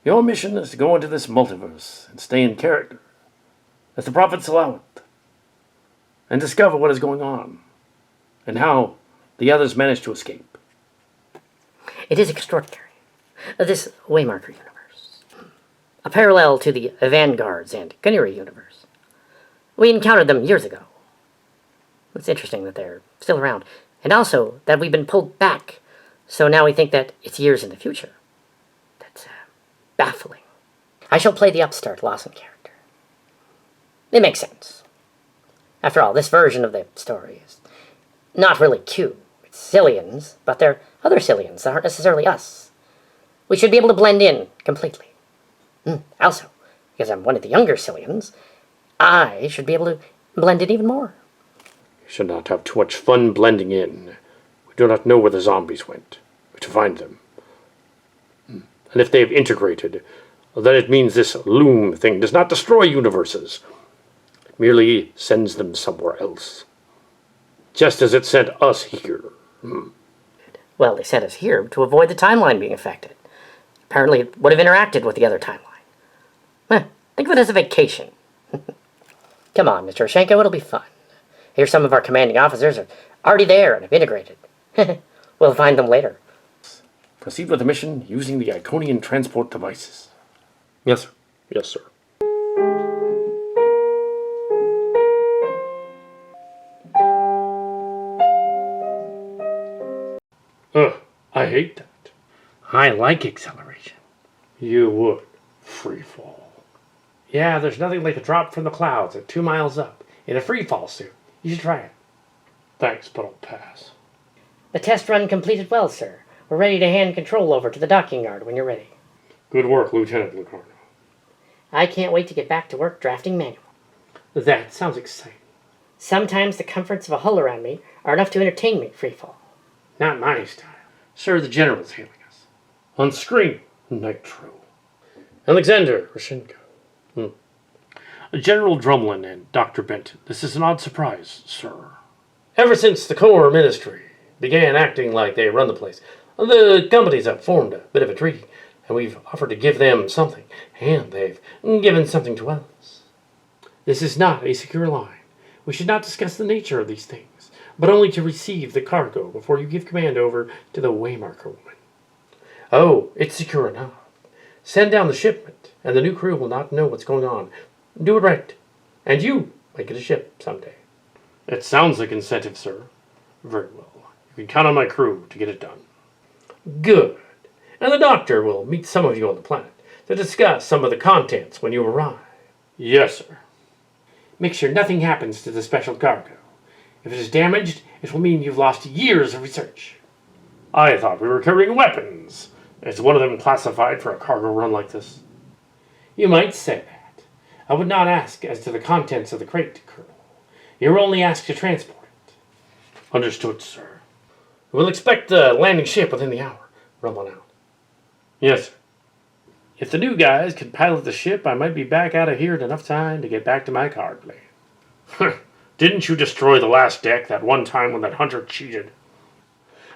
Your mission is to go into this multiverse and stay in character, as the prophets allow it, and discover what is going on, and how the others managed to escape. It is extraordinary. This Waymarker universe. A parallel to the Vanguards and Gunnery universe. We encountered them years ago. It's interesting that they're still around. And also that we've been pulled back, so now we think that it's years in the future. That's baffling. I shall play the upstart Lawson character. It makes sense. After all, this version of the story is not really Q. It's Cillians, but they're other Cillians that aren't necessarily us. We should be able to blend in completely. Also, because I'm one of the younger Cillians, I should be able to blend in even more. You should not have too much fun blending in. We do not know where the zombies went, or to find them. And if they have integrated, then it means this loom thing does not destroy universes. It merely sends them somewhere else. Just as it sent us here. Well, they sent us here to avoid the timeline being affected. Apparently it would have interacted with the other timeline. Think of it as a vacation. Come on, Mr. Oshenko, it'll be fun. Here some of our commanding officers are already there and have integrated. We'll find them later. Proceed with the mission using the Iconian transport devices. Yes, sir. Yes, sir. I hate that. I like acceleration. You would. Free fall. Yeah, there's nothing like a drop from the clouds at 2 miles up in a free fall suit. You should try it. Thanks, but I'll pass. The test run completed well, sir. We're ready to hand control over to the docking yard when you're ready. Good work, Lieutenant Lucarno. I can't wait to get back to work drafting manual. That sounds exciting. Sometimes the comforts of a hull around me are enough to entertain me free fall. Not my style. Sir, the General's hailing us. On screen, Nitro. Alexander Rashenko. General Drumlin and Dr. Benton, this is an odd surprise, sir. Ever since the Corps Ministry began acting like they run the place, the companies have formed a bit of a treaty, and we've offered to give them something, and they've given something to us. This is not a secure line. We should not discuss the nature of these things, but only to receive the cargo before you give command over to the Waymarker woman. Oh, it's secure enough. Send down the shipment, and the new crew will not know what's going on. Do it right, and you might get a ship someday. It sounds like incentive, sir. Very well. You can count on my crew to get it done. Good. And the doctor will meet some of you on the planet to discuss some of the contents when you arrive. Yes, sir. Make sure nothing happens to the special cargo. If it is damaged, it will mean you've lost years of research. I thought we were carrying weapons. Is one of them classified for a cargo run like this? You might say that. I would not ask as to the contents of the crate, Colonel. You're only asked to transport it. Understood, sir. We'll expect the landing ship within the hour. Run on out. Yes, sir. If the new guys can pilot the ship, I might be back out of here in enough time to get back to my card plane. Didn't you destroy the last deck that one time when that hunter cheated?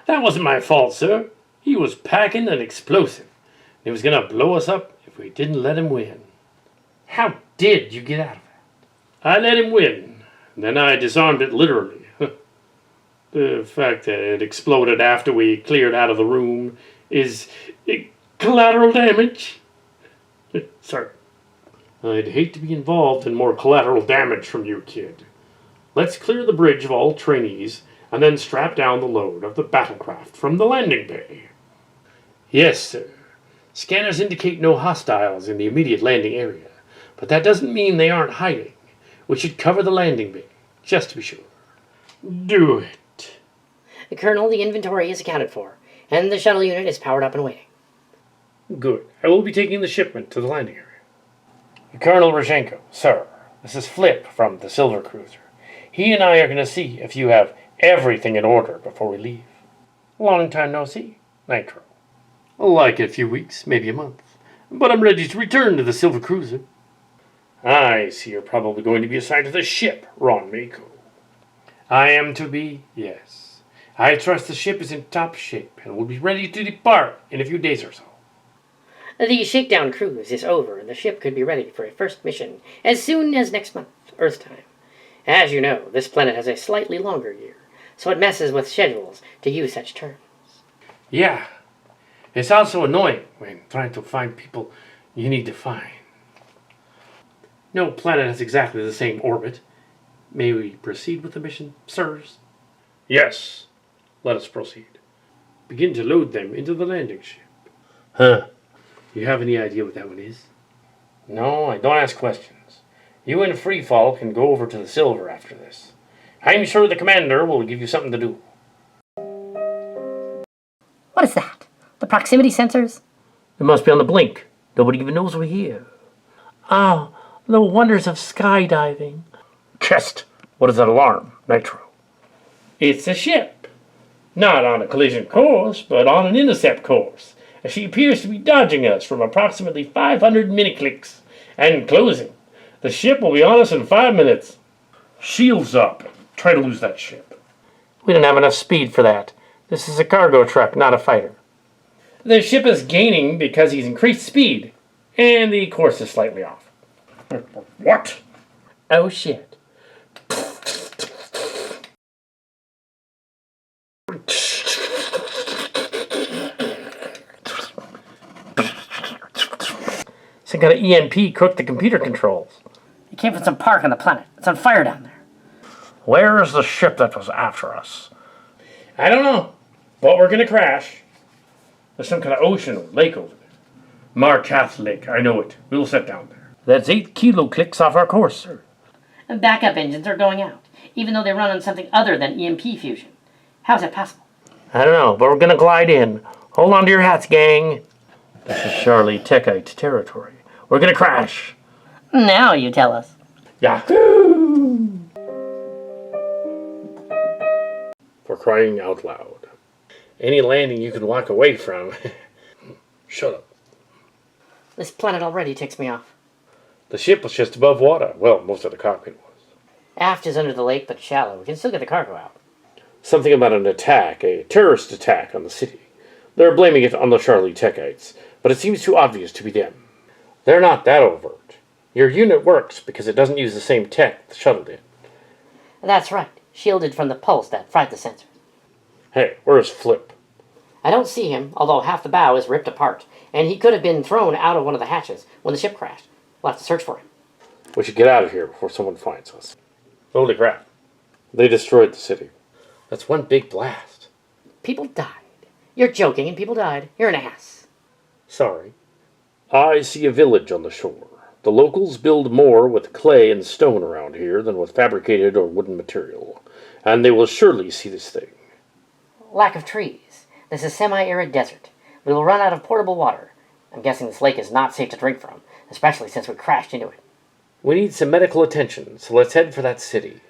That wasn't my fault, sir. He was packing an explosive. He was going to blow us up if we didn't let him win. How did you get out of it? I let him win. Then I disarmed it literally. The fact that it exploded after we cleared out of the room is collateral damage. Sorry. I'd hate to be involved in more collateral damage from you, kid. Let's clear the bridge of all trainees and then strap down the load of the battlecraft from the landing bay. Yes, sir. Scanners indicate no hostiles in the immediate landing area, but that doesn't mean they aren't hiding. We should cover the landing bay, just to be sure. Do it. Colonel, the inventory is accounted for, and the shuttle unit is powered up and waiting. Good. I will be taking the shipment to the landing area. Colonel Rashenko, sir, this is Flip from the Silver Cruiser. He and I are going to see if you have everything in order before we leave. Long time no see, Nitro. Like a few weeks, maybe a month. But I'm ready to return to the Silver Cruiser. I see you're probably going to be assigned to the ship, Ron Mako. I am to be, yes. I trust the ship is in top shape and will be ready to depart in a few days or so. The shakedown cruise is over, and the ship could be ready for a first mission as soon as next month, Earth time. As you know, this planet has a slightly longer year, so it messes with schedules to use such terms. Yeah. It's also annoying when trying to find people you need to find. No planet has exactly the same orbit. May we proceed with the mission, sirs? Yes. Let us proceed. Begin to load them into the landing ship. Huh. You have any idea what that one is? No, I don't ask questions. You and Freefall can go over to the Silver after this. I'm sure the commander will give you something to do. What is that? The proximity sensors? It must be on the blink. Nobody even knows we're here. Ah, the wonders of skydiving. Chest, what is that alarm, Nitro? It's a ship. Not on a collision course, but on an intercept course. She appears to be dodging us from approximately 500 miniclicks and closing. The ship will be on us in 5 minutes. Shields up. Try to lose that ship. We don't have enough speed for that. This is a cargo truck, not a fighter. The ship is gaining because he's increased speed, and the course is slightly off. What? Oh shit. Some kind of EMP cooked the computer controls. It came from some park on the planet. It's on fire down there. Where is the ship that was after us? I don't know, but we're gonna crash. There's some kind of ocean or lake over there. Markath Lake, I know it. We'll set down there. That's 8 kiloclicks off our course, sir. And backup engines are going out, even though they run on something other than EMP fusion. How is that possible? I don't know, but we're gonna glide in. Hold on to your hats, gang. This is Charlie Techite territory. We're gonna crash. Now you tell us. Yahoo! For crying out loud. Any landing you can walk away from. Shut up. This planet already ticks me off. The ship was just above water. Well, most of the cockpit was. Aft is under the lake, but shallow. We can still get the cargo out. Something about an attack, a terrorist attack on the city. They're blaming it on the Charlie Techites, but it seems too obvious to be them. They're not that overt. Your unit works because it doesn't use the same tech the shuttle did. That's right. Shielded from the pulse that fried the sensor. Hey, where's Flip? I don't see him, although half the bow is ripped apart, and he could have been thrown out of one of the hatches when the ship crashed. We'll have to search for him. We should get out of here before someone finds us. Holy crap. They destroyed the city. That's one big blast. People died. You're joking, and people died. You're an ass. Sorry. I see a village on the shore. The locals build more with clay and stone around here than with fabricated or wooden material, and they will surely see this thing. Lack of trees. This is semi-arid desert. We will run out of portable water. I'm guessing this lake is not safe to drink from, especially since we crashed into it. We need some medical attention, so let's head for that city.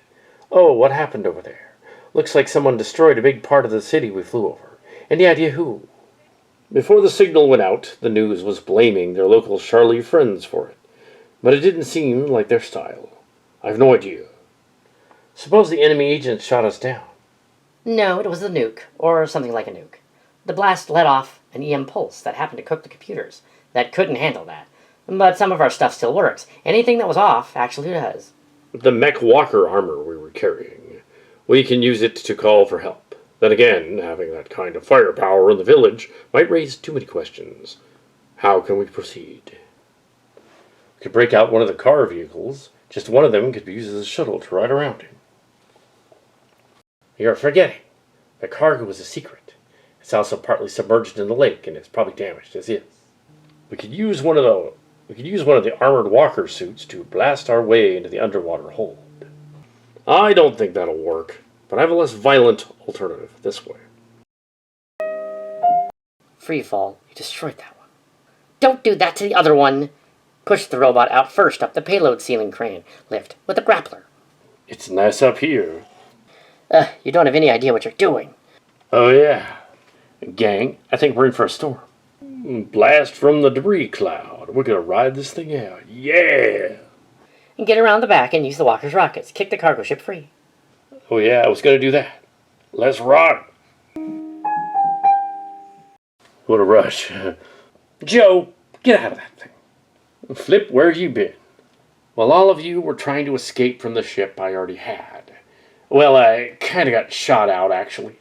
Oh, what happened over there? Looks like someone destroyed a big part of the city we flew over. Any idea who? Before the signal went out, the news was blaming their local Charlie friends for it. But it didn't seem like their style. I've no idea. Suppose the enemy agent shot us down. No, it was the nuke, or something like a nuke. The blast let off an EM pulse that happened to cook the computers. That couldn't handle that. But some of our stuff still works. Anything that was off actually does. The mech walker armor we were carrying. We can use it to call for help. Then again, having that kind of firepower in the village might raise too many questions. How can we proceed? We could break out one of the car vehicles. Just one of them could be used as a shuttle to ride around in. You're forgetting. The cargo is a secret. It's also partly submerged in the lake, and it's probably damaged as is. We could use one of the armored walker suits to blast our way into the underwater hold. I don't think that'll work, but I have a less violent alternative this way. Freefall, you destroyed that one. Don't do that to the other one. Push the robot out first up the payload ceiling crane lift with a grappler. It's nice up here. You don't have any idea what you're doing. Oh yeah. Gang, I think we're in for a storm. Blast from the debris cloud. We're gonna ride this thing out. Yeah! And get around the back and use the walker's rockets. Kick the cargo ship free. Oh yeah, I was gonna do that. Let's rock! What a rush. Joe, Get out of that thing. Flip, where you been? Well, all of you were trying to escape from the ship I already had. Well, I kind of got shot out, actually.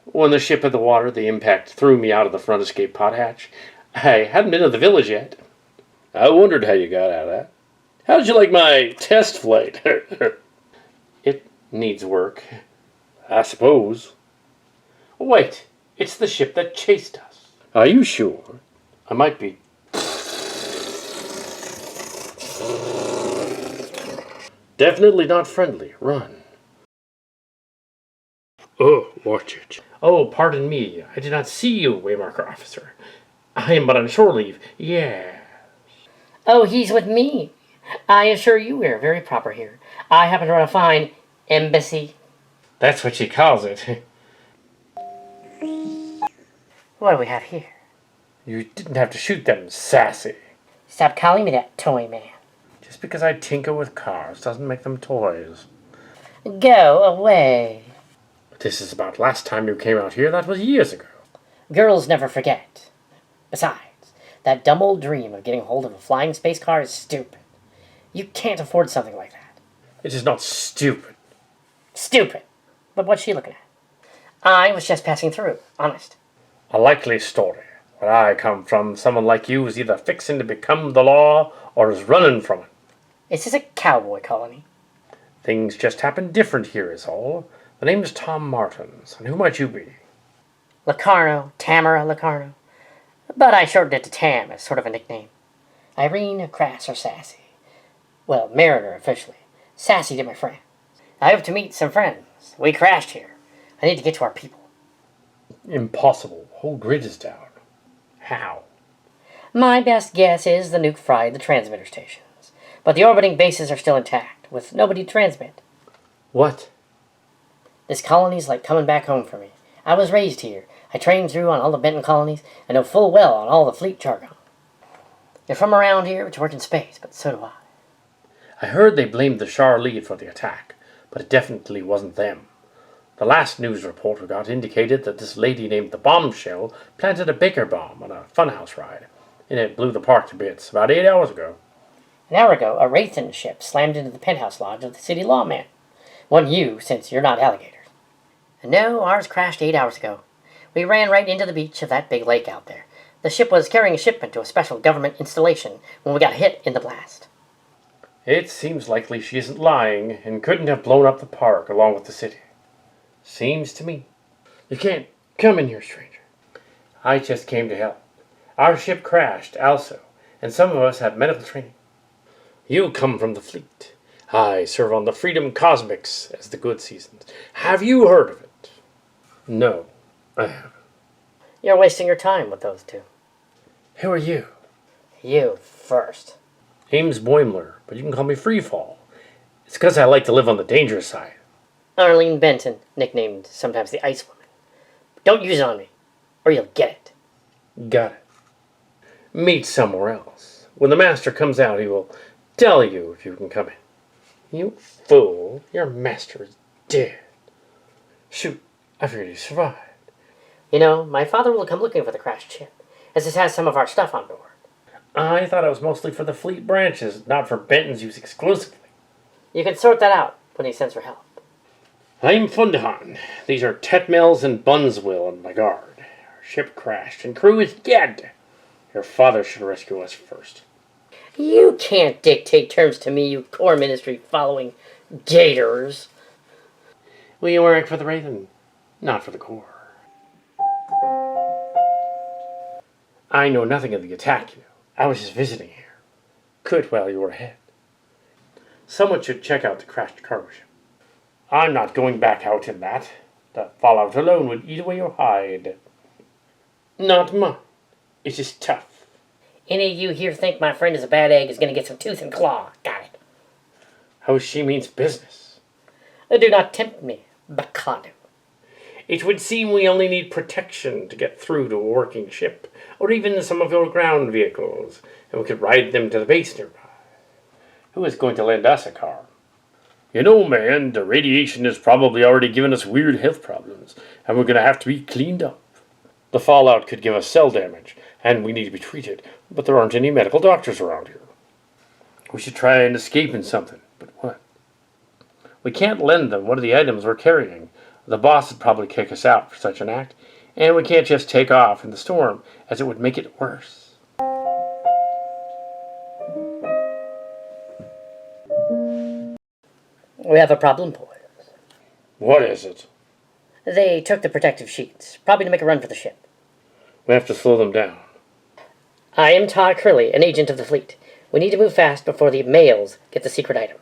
When the ship hit the water, the impact threw me out of the front escape pod hatch. I hadn't been to the village yet. I wondered how you got out of that. How did you like my test flight? It needs work. I suppose. Wait, it's the ship that chased us. Are you sure? I might be. Definitely not friendly. Run. Oh, watch it. Oh, pardon me. I did not see you, Waymarker officer. I am but on shore leave. Yeah. Oh, he's with me. I assure you we are very proper here. I happen to run a fine embassy. That's what she calls it. What do we have here? You didn't have to shoot them, sassy. Stop calling me that, toy man. Just because I tinker with cars doesn't make them toys. Go away. This is about last time you came out here. That was years ago. Girls never forget. Besides, that dumb old dream of getting hold of a flying space car is stupid. You can't afford something like that. It is not stupid. Stupid. But what's she looking at? I was just passing through, honest. A likely story. Where I come from, someone like you is either fixing to become the law or is running from it. Is this a cowboy colony? Things just happen different here is all. The name is Tom Martins, and who might you be? Locarno, Tamara Locarno. But I shortened it to Tam as sort of a nickname. Irene, Crass, or Sassy. Well, Mariner officially. Sassy to my friends. I hope to meet some friends. We crashed here. I need to get to our people. Impossible. Whole grid is down. How? My best guess is the nuke fried the transmitter stations. But the orbiting bases are still intact, with nobody to transmit. What? This colony's like coming back home for me. I was raised here. I trained through on all the Benton colonies, and know full well on all the fleet jargon. You're from around here to work in space, but so do I. I heard they blamed the Shar Lead for the attack, but it definitely wasn't them. The last news report we got indicated that this lady named the Bombshell planted a Baker bomb on a funhouse ride, and it blew the park to bits about 8 hours ago. An hour ago, a Wraithen ship slammed into the penthouse lodge of the city lawman. One you, since you're not alligators. And no, ours crashed 8 hours ago. We ran right into the beach of that big lake out there. The ship was carrying a shipment to a special government installation when we got hit in the blast. It seems likely she isn't lying and couldn't have blown up the park along with the city. Seems to me. You can't come in here, stranger. I just came to help. Our ship crashed, also, and some of us have medical training. You come from the fleet. I serve on the Freedom Cosmics as the good seasons. Have you heard of it? No, I haven't. You're wasting your time with those two. Who are you? You first. Ames Boimler, but you can call me Freefall. It's because I like to live on the dangerous side. Arlene Benton, nicknamed sometimes the Ice Woman. Don't use it on me, or you'll get it. Got it. Meet somewhere else. When the master comes out, he will tell you if you can come in. You fool, your master is dead. Shoot, I figured he survived. You know, my father will come looking for the crashed ship, as it has some of our stuff on board. I thought it was mostly for the fleet branches, not for Benton's use exclusively. You can sort that out when he sends for help. I'm Fundahan. These are Tetmels and Bunswill and my guard. Our ship crashed and crew is dead. Your father should rescue us first. You can't dictate terms to me, you core ministry following gators. We work for the Raven, not for the Corps. I know nothing of the attack, you know. I was just visiting here. Could while you were ahead. Someone should check out the crashed cargo ship. I'm not going back out in that. The fallout alone would eat away your hide. Not mine. It's just tough. Any of you here think my friend is a bad egg is going to get some tooth and claw. Got it. How she means business. Do not tempt me, Bacano. It would seem we only need protection to get through to a working ship, or even some of your ground vehicles, and we could ride them to the base nearby. Who is going to lend us a car? You know, man, the radiation has probably already given us weird health problems, and we're going to have to be cleaned up. The fallout could give us cell damage, and we need to be treated, but there aren't any medical doctors around here. We should try and escape in something, but what? We can't lend them one of the items we're carrying. The boss would probably kick us out for such an act, and we can't just take off in the storm, as it would make it worse. We have a problem, boys. What is it? They took the protective sheets, probably to make a run for the ship. We have to slow them down. I am Todd Curley, an agent of the fleet. We need to move fast before the males get the secret item.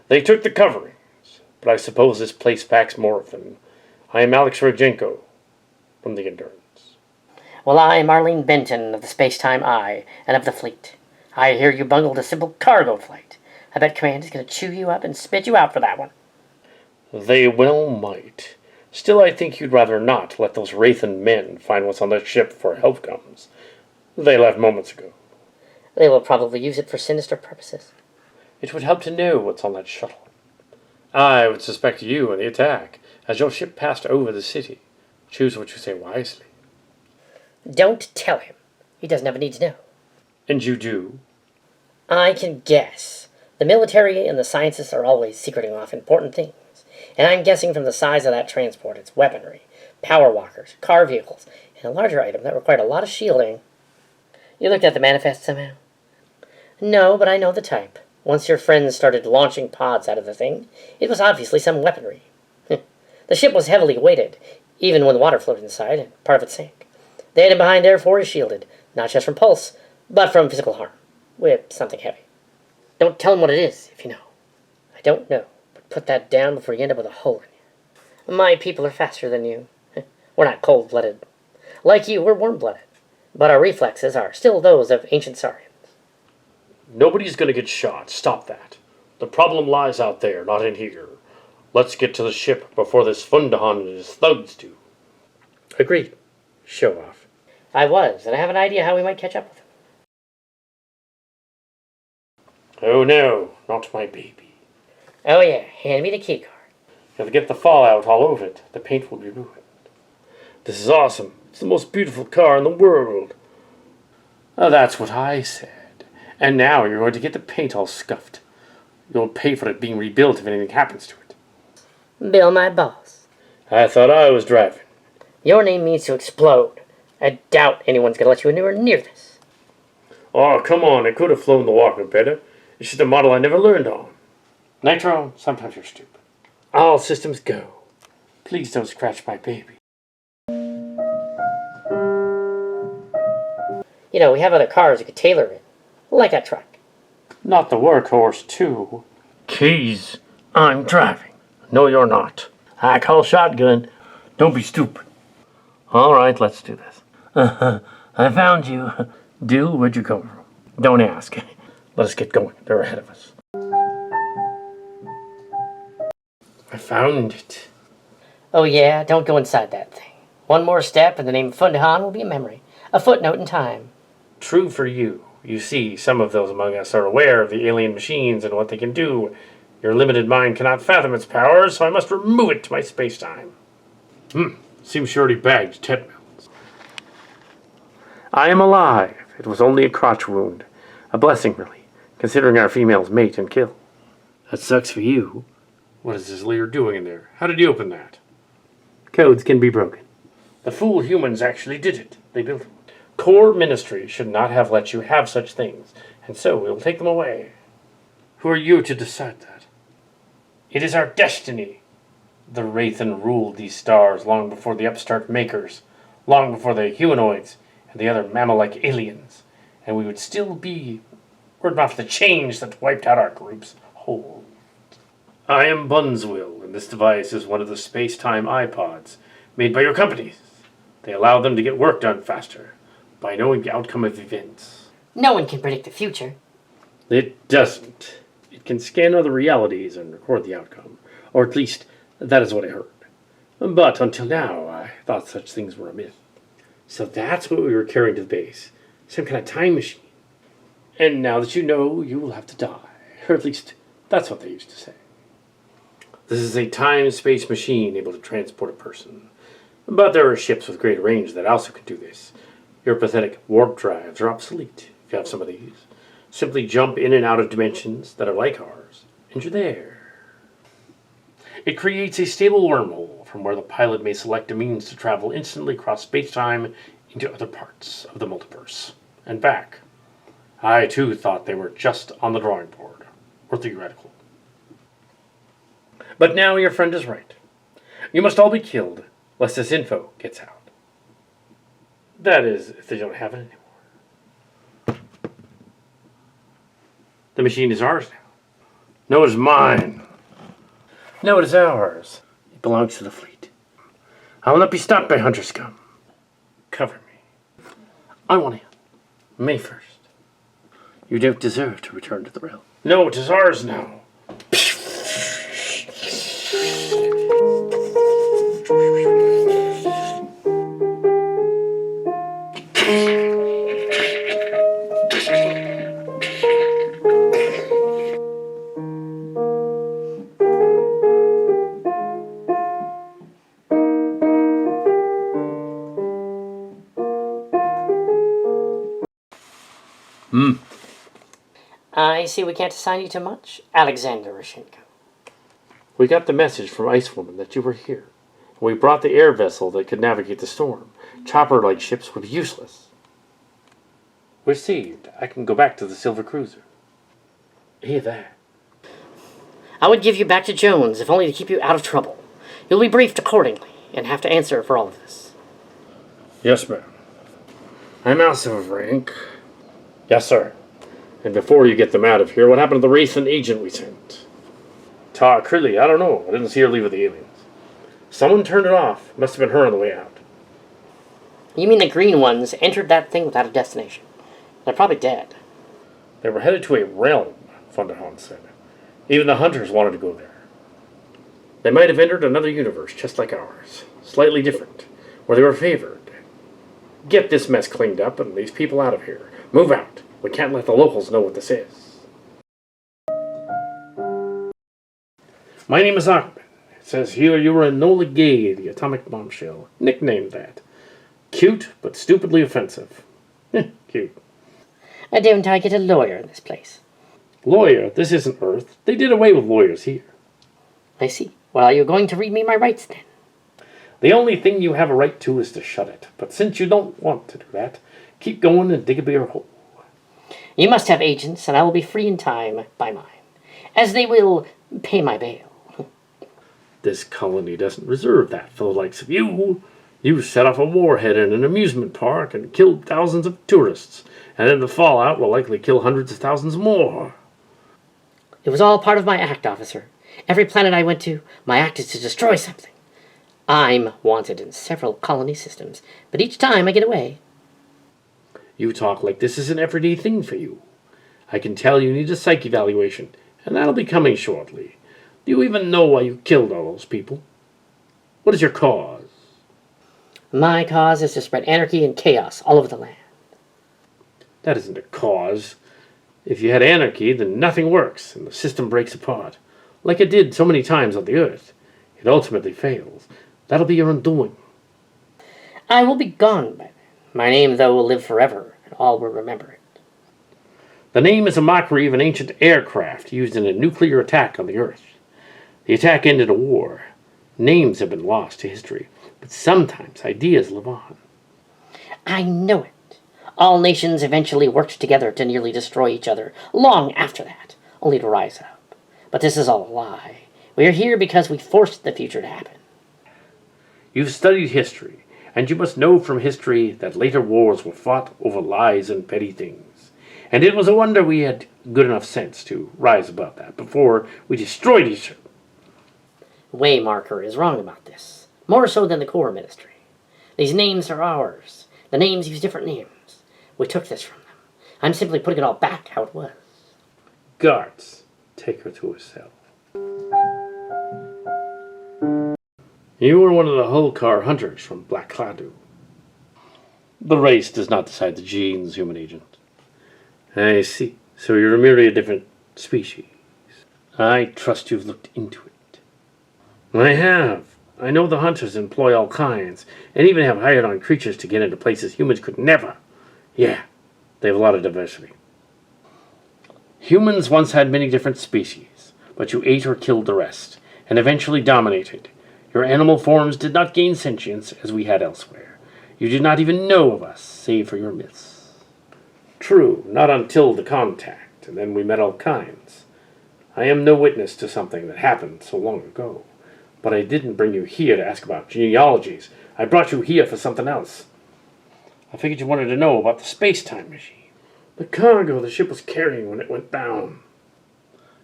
They took the coverings, but I suppose this place packs more of them. I am Alex Rodchenko from the Endurance. Well, I am Arlene Benton of the Space-Time Eye and of the fleet. I hear you bungled a simple cargo flight. I bet Command is going to chew you up and spit you out for that one. They well might. Still, I think you'd rather not let those Wraithen men find what's on that ship before help comes. They left moments ago. They will probably use it for sinister purposes. It would help to know what's on that shuttle. I would suspect you in the attack, as your ship passed over the city. Choose what you say wisely. Don't tell him. He doesn't have a need to know. And you do? I can guess. The military and the scientists are always secreting off important things. And I'm guessing from the size of that transport, it's weaponry, power walkers, car vehicles, and a larger item that required a lot of shielding. You looked at the manifest somehow? No, but I know the type. Once your friends started launching pods out of the thing, it was obviously some weaponry. The ship was heavily weighted, even when the water flowed inside and part of it sank. The item behind therefore is shielded, not just from pulse, but from physical harm, with something heavy. Don't tell him what it is, if you know. I don't know, but put that down before you end up with a hole in you. My people are faster than you. We're not cold-blooded. Like you, we're warm-blooded. But our reflexes are still those of ancient Saurians. Nobody's going to get shot. Stop that. The problem lies out there, not in here. Let's get to the ship before this Fundahan and his thugs do. Agreed. Show off. I was, and I have an idea how we might catch up with him. Oh no, not my baby. Oh yeah, hand me the key card. If I get the fallout all over it, the paint will be ruined. This is awesome. It's the most beautiful car in the world. Oh, that's what I said. And now you're going to get the paint all scuffed. You'll pay for it being rebuilt if anything happens to it. Bill, my boss. I thought I was driving. Your name means to explode. I doubt anyone's going to let you anywhere near this. Oh, come on. I could have flown the Walker better. It's just a model I never learned on. Nitro, sometimes you're stupid. All systems go. Please don't scratch my baby. You know, we have other cars you could tailor it. Like that truck. Not the workhorse, too. Keys. I'm driving. No, you're not. I call shotgun. Don't be stupid. All right, let's do this. I found you. Dill, where'd you come from? Don't ask. Let us get going. They're ahead of us. I found it. Oh yeah, don't go inside that thing. One more step and the name Fundahan will be a memory. A footnote in time. True for you. You see, some of those among us are aware of the alien machines and what they can do. Your limited mind cannot fathom its powers, so I must remove it to my space-time. Seems she already bagged 10 mils. I am alive. It was only a crotch wound. A blessing, really, considering our females mate and kill. That sucks for you. What is this Lear doing in there? How did you open that? Codes can be broken. The fool humans actually did it. They built it. Core Ministry should not have let you have such things, and so we will take them away. Who are you to decide that? It is our destiny. The Wraithen ruled these stars long before the upstart makers, long before the humanoids and the other mammal-like aliens, and we would still be, were it not for the change that wiped out our group's hold. I am Bunswill, and this device is one of the space-time iPods made by your companies. They allow them to get work done faster by knowing the outcome of events. No one can predict the future. It doesn't. It can scan other realities and record the outcome. Or at least, that is what I heard. But until now, I thought such things were a myth. So that's what we were carrying to the base. Some kind of time machine. And now that you know, you will have to die. Or at least, that's what they used to say. This is a time-space machine able to transport a person. But there are ships with greater range that also can do this. Your pathetic warp drives are obsolete if you have some of these. Simply jump in and out of dimensions that are like ours, and you're there. It creates a stable wormhole from where the pilot may select a means to travel instantly across space-time into other parts of the multiverse and back. I, too, thought they were just on the drawing board, or theoretical. But now your friend is right. You must all be killed, lest this info gets out. That is, if they don't have it anymore. The machine is ours now. No, it is mine. No, it is ours. It belongs to the fleet. I will not be stopped by hunter scum. Cover me. I want in. May 1st. You don't deserve to return to the realm. No, it is ours now. I see we can't assign you to much, Alexander Rashenko. We got the message from Ice Woman that you were here. We brought the air vessel that could navigate the storm. Chopper-like ships would be useless. Received. I can go back to the Silver Cruiser. Hear that? I would give you back to Jones, if only to keep you out of trouble. You'll be briefed accordingly, and have to answer for all of this. Yes, ma'am. I'm also of rank. Yes, sir. And before you get them out of here, what happened to the recent agent we sent? Ta Crilly, I don't know. I didn't see her leave with the aliens. Someone turned it off. Must have been her on the way out. You mean the green ones entered that thing without a destination? They're probably dead. They were headed to a realm, Thunderhorn said. Even the hunters wanted to go there. They might have entered another universe just like ours, slightly different, where they were favored. Get this mess cleaned up and these people out of here. Move out. We can't let the locals know what this is. My name is Ahmed. It says here you were Enola Gay, the atomic bombshell. Nicknamed that. Cute, but stupidly offensive. Cute. Don't I get a lawyer in this place? Lawyer? This isn't Earth. They did away with lawyers here. I see. Well, you're going to read me my rights then. The only thing you have a right to is to shut it. But since you don't want to do that, keep going and dig a bigger hole. You must have agents, and I will be free in time by mine, as they will pay my bail. This colony doesn't reserve that for the likes of you. You set off a warhead in an amusement park and killed thousands of tourists, and then the fallout will likely kill hundreds of thousands more. It was all part of my act, officer. Every planet I went to, my act is to destroy something. I'm wanted in several colony systems, but each time I get away. You talk like this is an everyday thing for you. I can tell you need a psych evaluation, and that'll be coming shortly. Do you even know why you killed all those people? What is your cause? My cause is to spread anarchy and chaos all over the land. That isn't a cause. If you had anarchy, then nothing works, and the system breaks apart. Like it did so many times on the Earth. It ultimately fails. That'll be your undoing. I will be gone by then. My name, though, will live forever, and all will remember it. The name is a mockery of an ancient aircraft used in a nuclear attack on the Earth. The attack ended a war. Names have been lost to history, but sometimes ideas live on. I know it. All nations eventually worked together to nearly destroy each other, long after that, only to rise up. But this is all a lie. We are here because we forced the future to happen. You've studied history, and you must know from history that later wars were fought over lies and petty things. And it was a wonder we had good enough sense to rise above that before we destroyed each other. Waymarker is wrong about this, more so than the core ministry. These names are ours. The names use different names. We took this from them. I'm simply putting it all back how it was. Guards, take her to herself. You were one of the Hulkar hunters from Black Cladu. The race does not decide the genes, human agent. I see. So you're merely a different species. I trust you've looked into it. I have. I know the hunters employ all kinds, and even have hired on creatures to get into places humans could never. Yeah, they have a lot of diversity. Humans once had many different species, but you ate or killed the rest, and eventually dominated. Your animal forms did not gain sentience as we had elsewhere. You did not even know of us, save for your myths. True, not until the contact, and then we met all kinds. I am no witness to something that happened so long ago, but I didn't bring you here to ask about genealogies. I brought you here for something else. I figured you wanted to know about the space-time machine. The cargo the ship was carrying when it went down.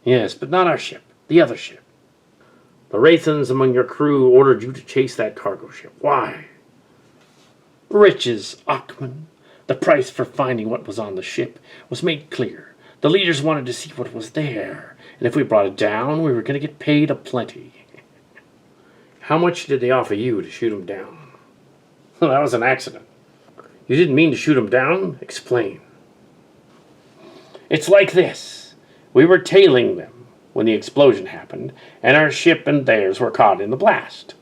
Yes, but not our ship. The other ship. The Wraithans among your crew ordered you to chase that cargo ship. Why? Riches, Achman. The price for finding what was on the ship was made clear. The leaders wanted to see what was there, and if we brought it down, we were going to get paid aplenty. How much did they offer you to shoot him down? Well, that was an accident. You didn't mean to shoot him down? Explain. It's like this. We were tailing them when the explosion happened, and our ship and theirs were caught in the blast.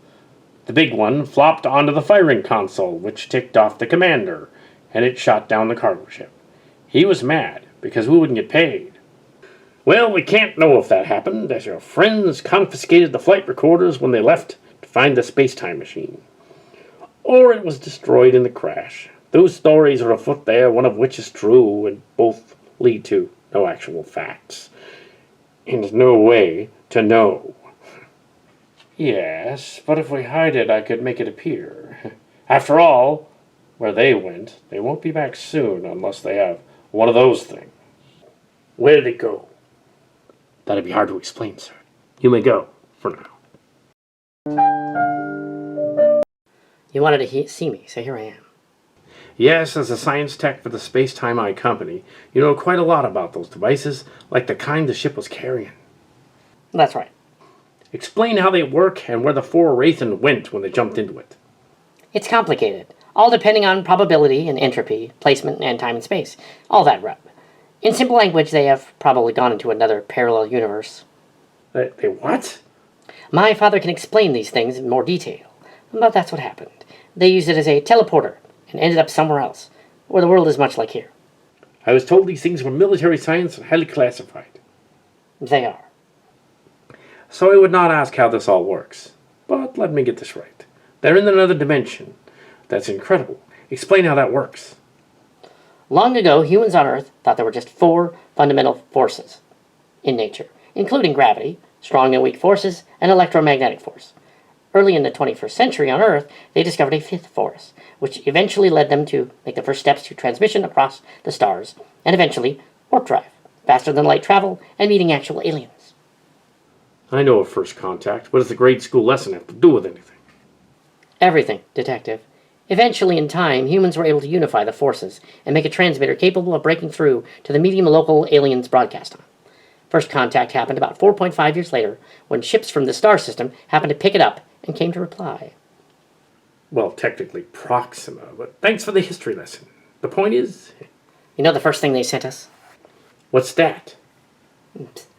The big one flopped onto the firing console, which ticked off the commander, and it shot down the cargo ship. He was mad, because we wouldn't get paid. Well, we can't know if that happened, as your friends confiscated the flight recorders when they left to find the space-time machine. Or it was destroyed in the crash. Those stories are afoot there, one of which is true, and both lead to no actual facts. And no way to know. Yes, but if we hide it, I could make it appear. After all, where they went, they won't be back soon unless they have one of those things. Where did it go? That'd be hard to explain, sir. You may go, for now. You wanted to see me, so here I am. Yes, as a science tech for the Space-Time I Company, you know quite a lot about those devices, like the kind the ship was carrying. That's right. Explain how they work and where the 4 Wraithan went when they jumped into it. It's complicated, all depending on probability and entropy, placement, and time and space. All that rub. In simple language, they have probably gone into another parallel universe. They what? My father can explain these things in more detail, but that's what happened. They used it as a teleporter and ended up somewhere else, where the world is much like here. I was told these things were military science and highly classified. They are. So I would not ask how this all works. But let me get this right. They're in another dimension. That's incredible. Explain how that works. Long ago, humans on Earth thought there were just 4 fundamental forces in nature, including gravity, strong and weak forces, and electromagnetic force. Early in the 21st century on Earth, they discovered a 5th force, which eventually led them to make the first steps to transmission across the stars, and eventually warp drive, faster than light travel, and meeting actual aliens. I know of first contact. What does the grade school lesson have to do with anything? Everything, Detective. Eventually, in time, humans were able to unify the forces and make a transmitter capable of breaking through to the medium local aliens broadcast on. First contact happened about 4.5 years later, when ships from the star system happened to pick it up and came to reply. Well, technically Proxima, but thanks for the history lesson. The point is... You know the first thing they sent us? What's that?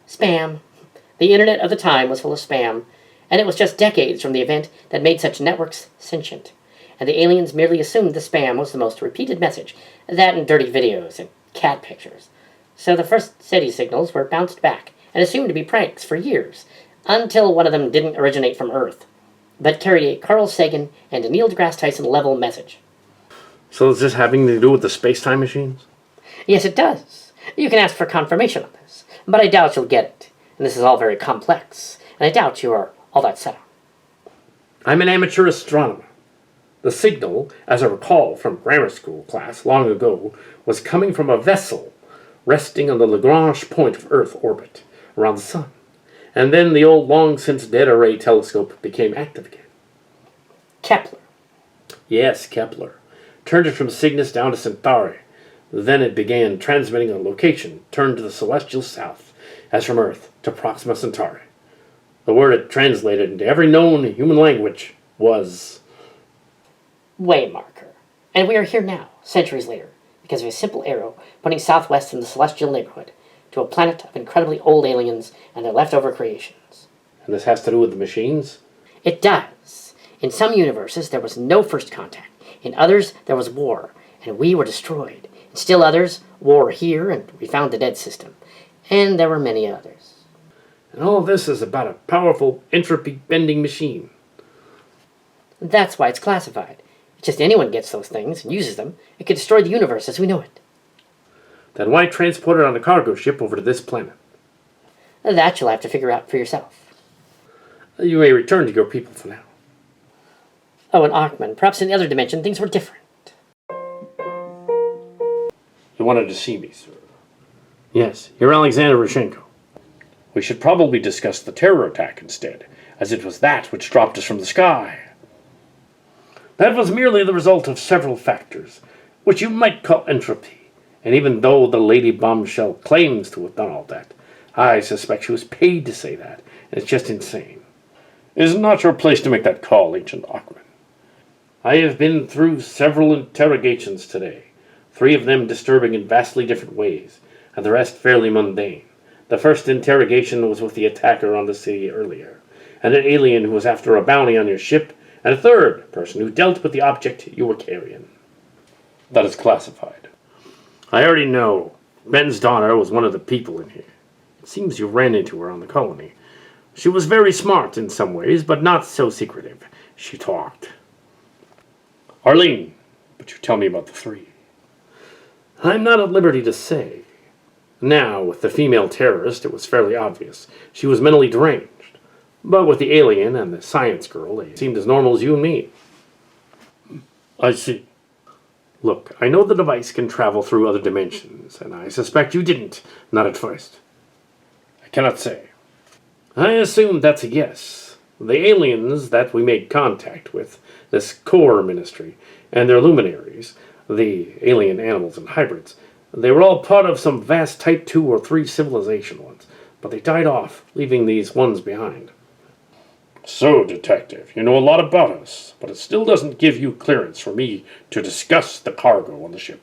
Spam. The internet of the time was full of spam, and it was just decades from the event that made such networks sentient. And the aliens merely assumed the spam was the most repeated message, that and dirty videos and cat pictures. So the first SETI signals were bounced back and assumed to be pranks for years, until one of them didn't originate from Earth, but carried a Carl Sagan and Neil deGrasse Tyson level message. So is this having to do with the space-time machines? Yes, it does. You can ask for confirmation on this, but I doubt you'll get it. And this is all very complex, and I doubt you are all that set on. I'm an amateur astronomer. The signal, as I recall from grammar school class long ago, was coming from a vessel resting on the Lagrange point of Earth orbit around the sun. And then the old long-since-dead array telescope became active again. Kepler. Yes, Kepler. Turned it from Cygnus down to Centauri. Then it began transmitting a location turned to the celestial south, as from Earth to Proxima Centauri. The word it translated into every known human language was... Waymarker. And we are here now, centuries later, because of a simple arrow pointing southwest in the celestial neighborhood to a planet of incredibly old aliens and their leftover creations. And this has to do with the machines? It does. In some universes, there was no first contact. In others, there was war, and we were destroyed. In still others, war here, and we found the dead system. And there were many others. And all this is about a powerful entropy-bending machine. That's why it's classified. It's just anyone gets those things and uses them, it could destroy the universe as we know it. Then why transport it on a cargo ship over to this planet? That you'll have to figure out for yourself. You may return to your people for now. Oh, and Achman, perhaps in the other dimension things were different. You wanted to see me, sir? Yes, you're Alexander Rishenko. We should probably discuss the terror attack instead, as it was that which dropped us from the sky. That was merely the result of several factors, which you might call entropy. And even though the Lady Bombshell claims to have done all that, I suspect she was paid to say that, and it's just insane. It is not your place to make that call, Ancient Achman. I have been through several interrogations today, 3 of them disturbing in vastly different ways, and the rest fairly mundane. The first interrogation was with the attacker on the city earlier, and an alien who was after a bounty on your ship, and a third person who dealt with the object you were carrying. That is classified. I already know. Ben's daughter was one of the people in here. It seems you ran into her on the colony. She was very smart in some ways, but not so secretive. She talked. Arlene, but you tell me about the 3. I'm not at liberty to say. Now, with the female terrorist, it was fairly obvious. She was mentally deranged. But with the alien and the science girl, they seemed as normal as you and me. I see. Look, I know the device can travel through other dimensions, and I suspect you didn't, not at first. I cannot say. I assume that's a yes. The aliens that we made contact with, this core ministry, and their luminaries, the alien animals and hybrids, they were all part of some vast Type 2 or 3 civilization once, but they died off, leaving these ones behind. So, Detective, you know a lot about us, but it still doesn't give you clearance for me to discuss the cargo on the ship.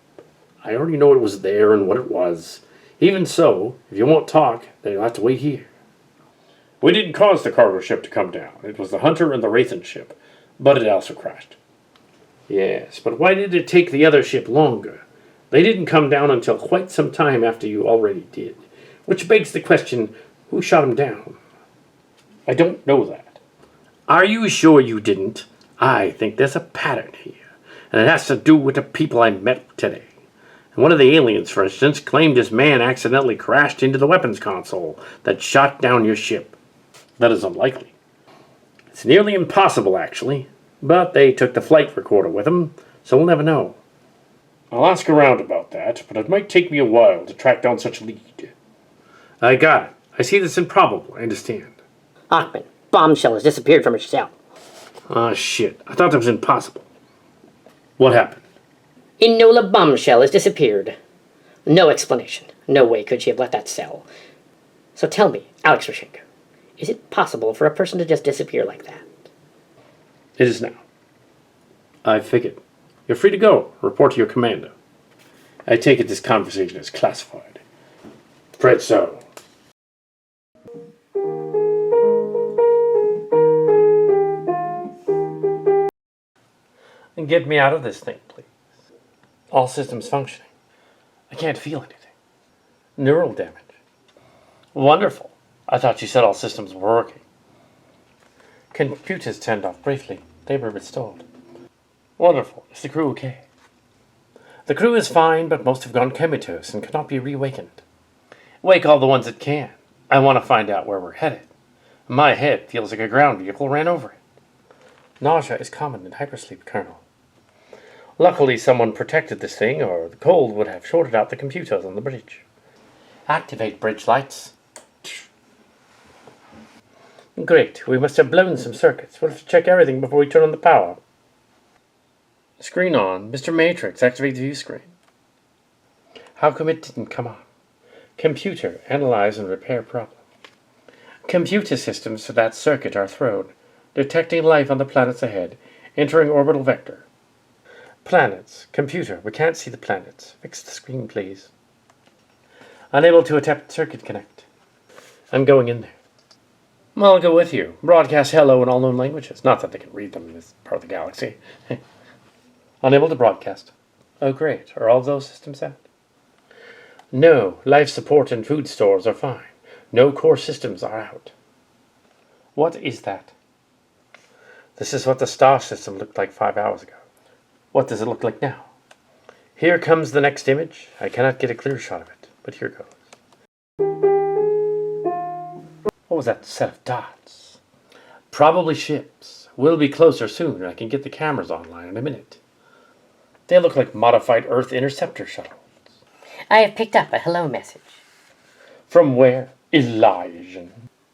I already know it was there and what it was. Even so, if you won't talk, then you'll have to wait here. We didn't cause the cargo ship to come down. It was the Hunter and the Wraithen ship, but it also crashed. Yes, but why did it take the other ship longer? They didn't come down until quite some time after you already did, which begs the question, who shot them down? I don't know that. Are you sure you didn't? I think there's a pattern here, and it has to do with the people I met today. And one of the aliens, for instance, claimed his man accidentally crashed into the weapons console that shot down your ship. That is unlikely. It's nearly impossible, actually, but they took the flight recorder with them, so we'll never know. I'll ask around about that, but it might take me a while to track down such a lead. I got it. I see this improbable, I understand. Achman, Bombshell has disappeared from her cell. Ah, shit. I thought that was impossible. What happened? Enola Bombshell has disappeared. No explanation. No way could she have left that cell. So tell me, Alex Rishenko, is it possible for a person to just disappear like that? It is now. I figured. You're free to go. Report to your commander. I take it this conversation is classified. Fred so. And get me out of this thing, please. All systems functioning. I can't feel anything. Neural damage. Wonderful. I thought you said all systems were working. Computers turned off briefly. They were restored. Wonderful. Is the crew okay? The crew is fine, but most have gone comatose and cannot be reawakened. Wake all the ones that can. I want to find out where we're headed. My head feels like a ground vehicle ran over it. Nausea is common in hypersleep, Colonel. Luckily, someone protected this thing, or the cold would have shorted out the computers on the bridge. Activate bridge lights. Great. We must have blown some circuits. We'll have to check everything before we turn on the power. Screen on. Mr. Matrix, activate the view screen. How come it didn't come on? Computer, analyze and repair problem. Computer systems for that circuit are thrown. Detecting life on the planets ahead. Entering orbital vector. Planets. Computer, we can't see the planets. Fix the screen, please. Unable to attempt circuit connect. I'm going in there. Well, I'll go with you. Broadcast hello in all known languages. Not that they can read them in this part of the galaxy. Unable to broadcast. Oh, great. Are all of those systems out? No. Life support and food stores are fine. No core systems are out. What is that? This is what the star system looked like 5 hours ago. What does it look like now? Here comes the next image. I cannot get a clear shot of it, but here goes. What was that set of dots? Probably ships. We'll be closer soon, and I can get the cameras online in a minute. They look like modified Earth interceptor shuttles. I have picked up a hello message. From where? Elijah.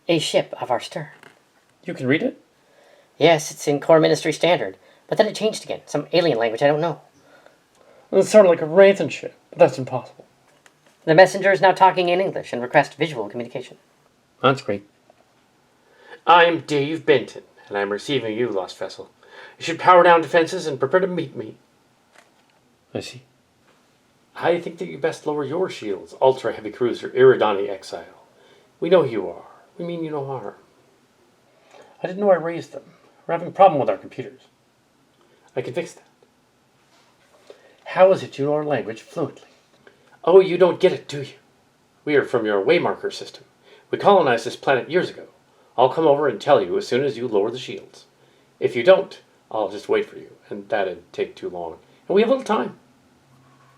A ship of our stern. You can read it? Yes, it's in Core Ministry Standard, but then it changed again. Some alien language I don't know. It's sort of like a Wraithen ship, but that's impossible. The messenger is now talking in English and requests visual communication. That's great. I'm Dave Benton, and I'm receiving you, Lost Vessel. You should power down defenses and prepare to meet me. I see. I think that you best lower your shields, Ultra Heavy Cruiser Iridani Exile. We know who you are. We mean you no harm. I didn't know I raised them. We're having a problem with our computers. I can fix that. How is it you know our language fluently? Oh, you don't get it, do you? We are from your Waymarker system. We colonized this planet years ago. I'll come over and tell you as soon as you lower the shields. If you don't, I'll just wait for you, and that'd take too long. And we have little time.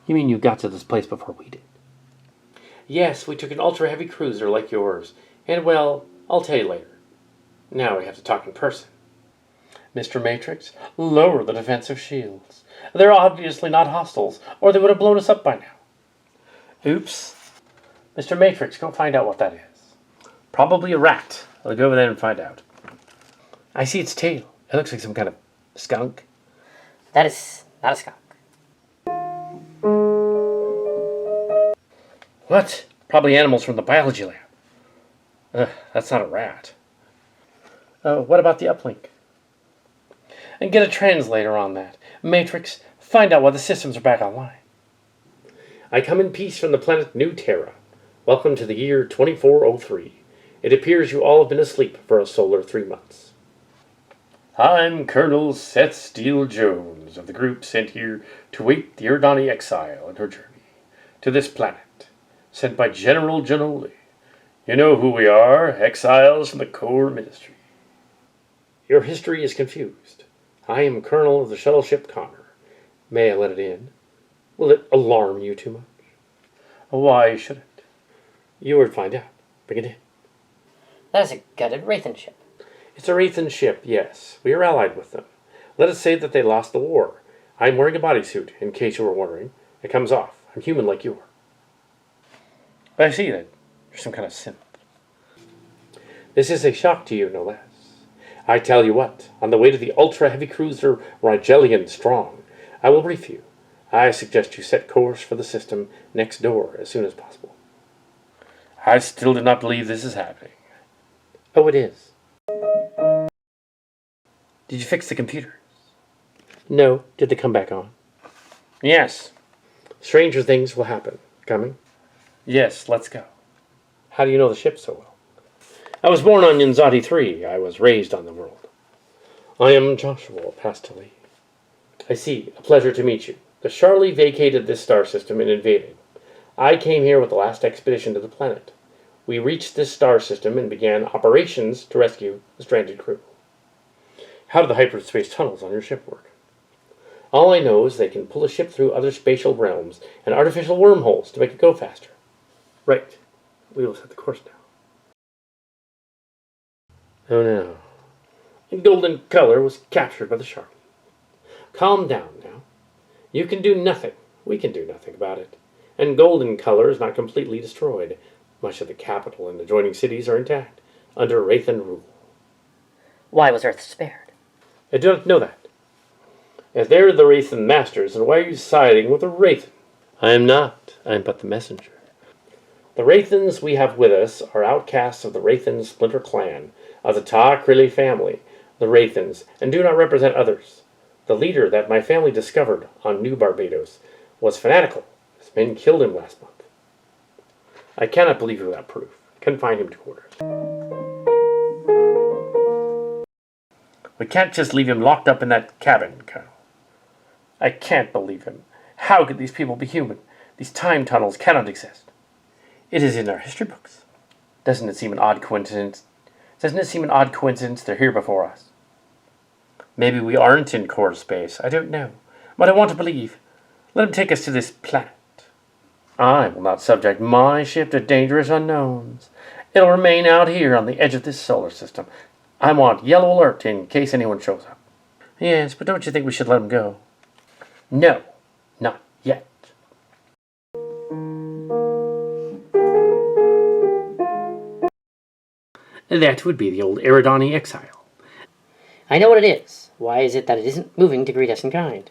You mean you got to this place before we did? Yes, we took an ultra-heavy cruiser like yours. And, well, I'll tell you later. Now we have to talk in person. Mr. Matrix, lower the defensive shields. They're obviously not hostiles, or they would have blown us up by now. Oops. Mr. Matrix, go find out what that is. Probably a rat. I'll go over there and find out. I see its tail. It looks like some kind of skunk. That is not a skunk. What? Probably animals from the biology lab. That's not a rat. What about the uplink? And get a translator on that. Matrix, find out why the systems are back online. I come in peace from the planet New Terra. Welcome to the year 2403. It appears you all have been asleep for a solar 3 months. I'm Colonel Seth Steele Jones of the group sent here to wait the Iridani Exile in her journey to this planet, sent by General Janoli. You know who we are, exiles from the Core Ministry. Your history is confused. I am Colonel of the shuttle ship Connor. May I let it in? Will it alarm you too much? Why should it? You would find out. Bring it in. That is a gutted Wraithen ship. It's a Wraithen ship, yes. We are allied with them. Let us say that they lost the war. I'm wearing a bodysuit, in case you were wondering. It comes off. I'm human like you are. I see that. You're some kind of synth. This is a shock to you, no less. I tell you what, on the way to the ultra-heavy cruiser Rigelian Strong, I will brief you. I suggest you set course for the system next door as soon as possible. I still do not believe this is happening. Oh, it is. Did you fix the computers? No. Did they come back on? Yes. Stranger things will happen. Coming? Yes, let's go. How do you know the ship so well? I was born on Yanzati 3. I was raised on the world. I am Joshua Pastali. I see. A pleasure to meet you. The Charlie vacated this star system and invaded. I came here with the last expedition to the planet. We reached this star system and began operations to rescue the stranded crew. How do the hyperspace tunnels on your ship work? All I know is they can pull a ship through other spatial realms and artificial wormholes to make it go faster. Right. We will set the course now. Oh no. The golden color was captured by the shark. Calm down now. You can do nothing. We can do nothing about it. And golden color is not completely destroyed. Much of the capital and adjoining cities are intact, under Wraithen rule. Why was Earth spared? I do not know that. If they're the Wraithen masters, then why are you siding with the Wraithen? I am not. I am but the messenger. The Wraithens we have with us are outcasts of the Wraithen splinter clan, of the Ta Krilli family, the Wraithens, and do not represent others. The leader that my family discovered on New Barbados was fanatical. His men killed him last month. I cannot believe you without proof. Confine him to quarters. We can't just leave him locked up in that cabin, Colonel. I can't believe him. How could these people be human? These time tunnels cannot exist. It is in our history books. Doesn't it seem an odd coincidence? They're here before us? Maybe we aren't in core space. I don't know. But I want to believe. Let him take us to this planet. I will not subject my ship to dangerous unknowns. It'll remain out here on the edge of this solar system. I want yellow alert in case anyone shows up. Yes, but don't you think we should let him go? No, not yet. That would be the old Eridani Exile. I know what it is. Why is it that it isn't moving to greet us in kind?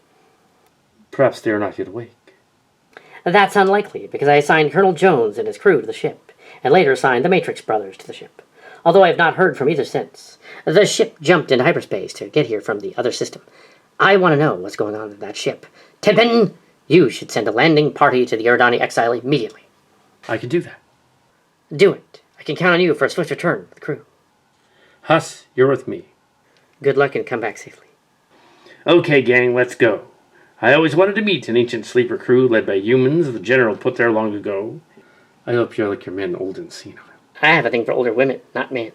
Perhaps they are not yet awake. That's unlikely, because I assigned Colonel Jones and his crew to the ship, and later assigned the Matrix brothers to the ship, although I have not heard from either since. The ship jumped into hyperspace to get here from the other system. I want to know what's going on with that ship. Tippin, you should send a landing party to the Eridani Exile immediately. I can do that. Do it. I can count on you for a swift return with the crew. Huss, you're with me. Good luck and come back safely. Okay, gang, let's go. I always wanted to meet an ancient sleeper crew led by humans the General put there long ago. I hope you're like your men old and senile. I have a thing for older women, not men.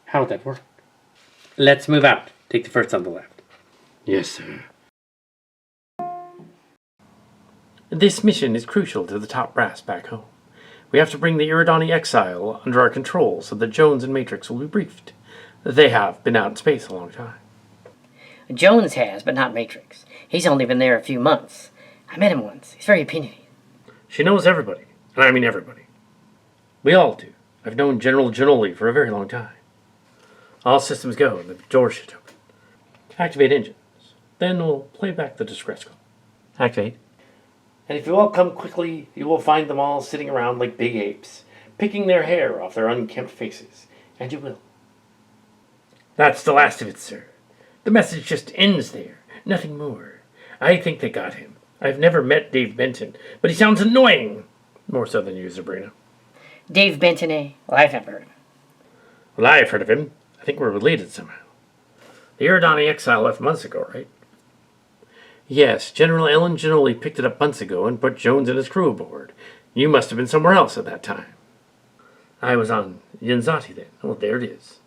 How would that work? Let's move out. Take the first on the left. Yes, sir. This mission is crucial to the top brass back home. We have to bring the Eridani Exile under our control so that Jones and Matrix will be briefed. They have been out in space a long time. Jones has, but not Matrix. He's only been there a few months. I met him once. He's very opinionated. She knows everybody. And I mean everybody. We all do. I've known General Giannoli for a very long time. All systems go and the door should open. Activate engines. Then we'll play back the distress call. Activate. And if you all come quickly, you will find them all sitting around like big apes, picking their hair off their unkempt faces. And you will. That's the last of it, sir. The message just ends there. Nothing more. I think they got him. I've never met Dave Benton, but he sounds annoying. More so than you, Sabrina. Dave Benton, eh? Well, I've never heard of him. Well, I've heard of him. I think we're related somehow. The Eridani Exile left months ago, right? Yes, General Ellen Giannoli picked it up months ago and put Jones and his crew aboard. You must have been somewhere else at that time. I was on Yanzati then. Well, there it is.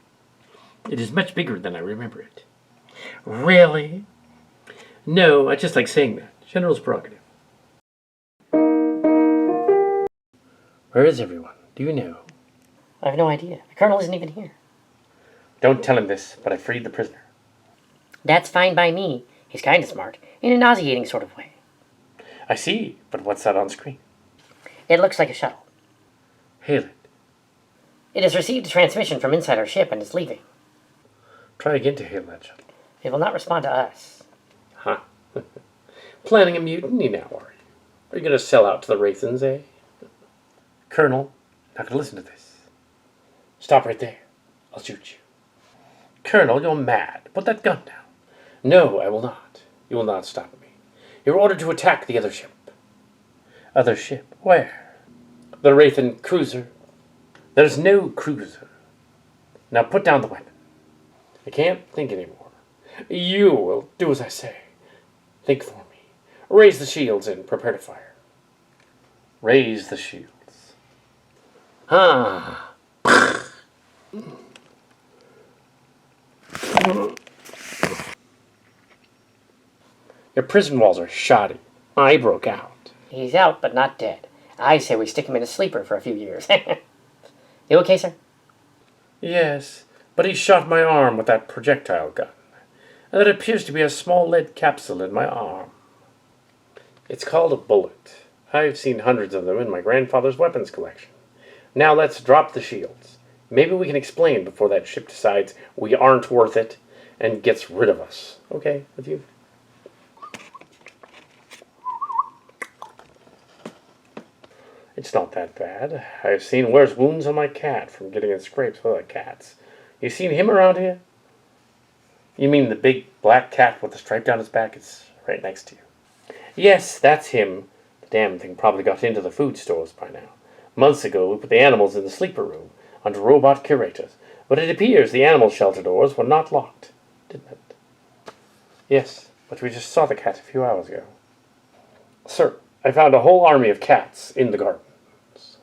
It is much bigger than I remember it. Really? No, I just like saying that. General's prerogative. Where is everyone? Do you know? I have no idea. The colonel isn't even here. Don't tell him this, but I freed the prisoner. That's fine by me. He's kind of smart, in a nauseating sort of way. I see, but what's that on screen? It looks like a shuttle. Hail it. It has received a transmission from inside our ship and is leaving. Try again to hail that shuttle. It will not respond to us. Huh. Planning a mutiny now, are you? Are you going to sell out to the Wraithens, eh? Colonel, not going to listen to this. Stop right there. I'll shoot you. Colonel, you're mad. Put that gun down. No, I will not. You will not stop me. You're ordered to attack the other ship. Other ship? Where? The Wraithen cruiser. There's no cruiser. Now put down the weapon. I can't think anymore. You will do as I say. Think for me. Raise the shields and prepare to fire. Raise the shields. Ah. Your prison walls are shoddy. I broke out. He's out, but not dead. I say we stick him in a sleeper for a few years. You okay, sir? Yes, but he shot my arm with that projectile gun. And there appears to be a small lead capsule in my arm. It's called a bullet. I've seen hundreds of them in my grandfather's weapons collection. Now let's drop the shields. Maybe we can explain before that ship decides we aren't worth it and gets rid of us. Okay, with you? It's not that bad. I've seen worse wounds on my cat from getting in scrapes with other cats. You seen him around here? You mean the big black cat with the stripe down his back? It's right next to you. Yes, that's him. The damn thing probably got into the food stores by now. Months ago, we put the animals in the sleeper room under robot curators, but it appears the animal shelter doors were not locked. Didn't Yes, but we just saw the cat a few hours ago. Sir, I found a whole army of cats in the gardens.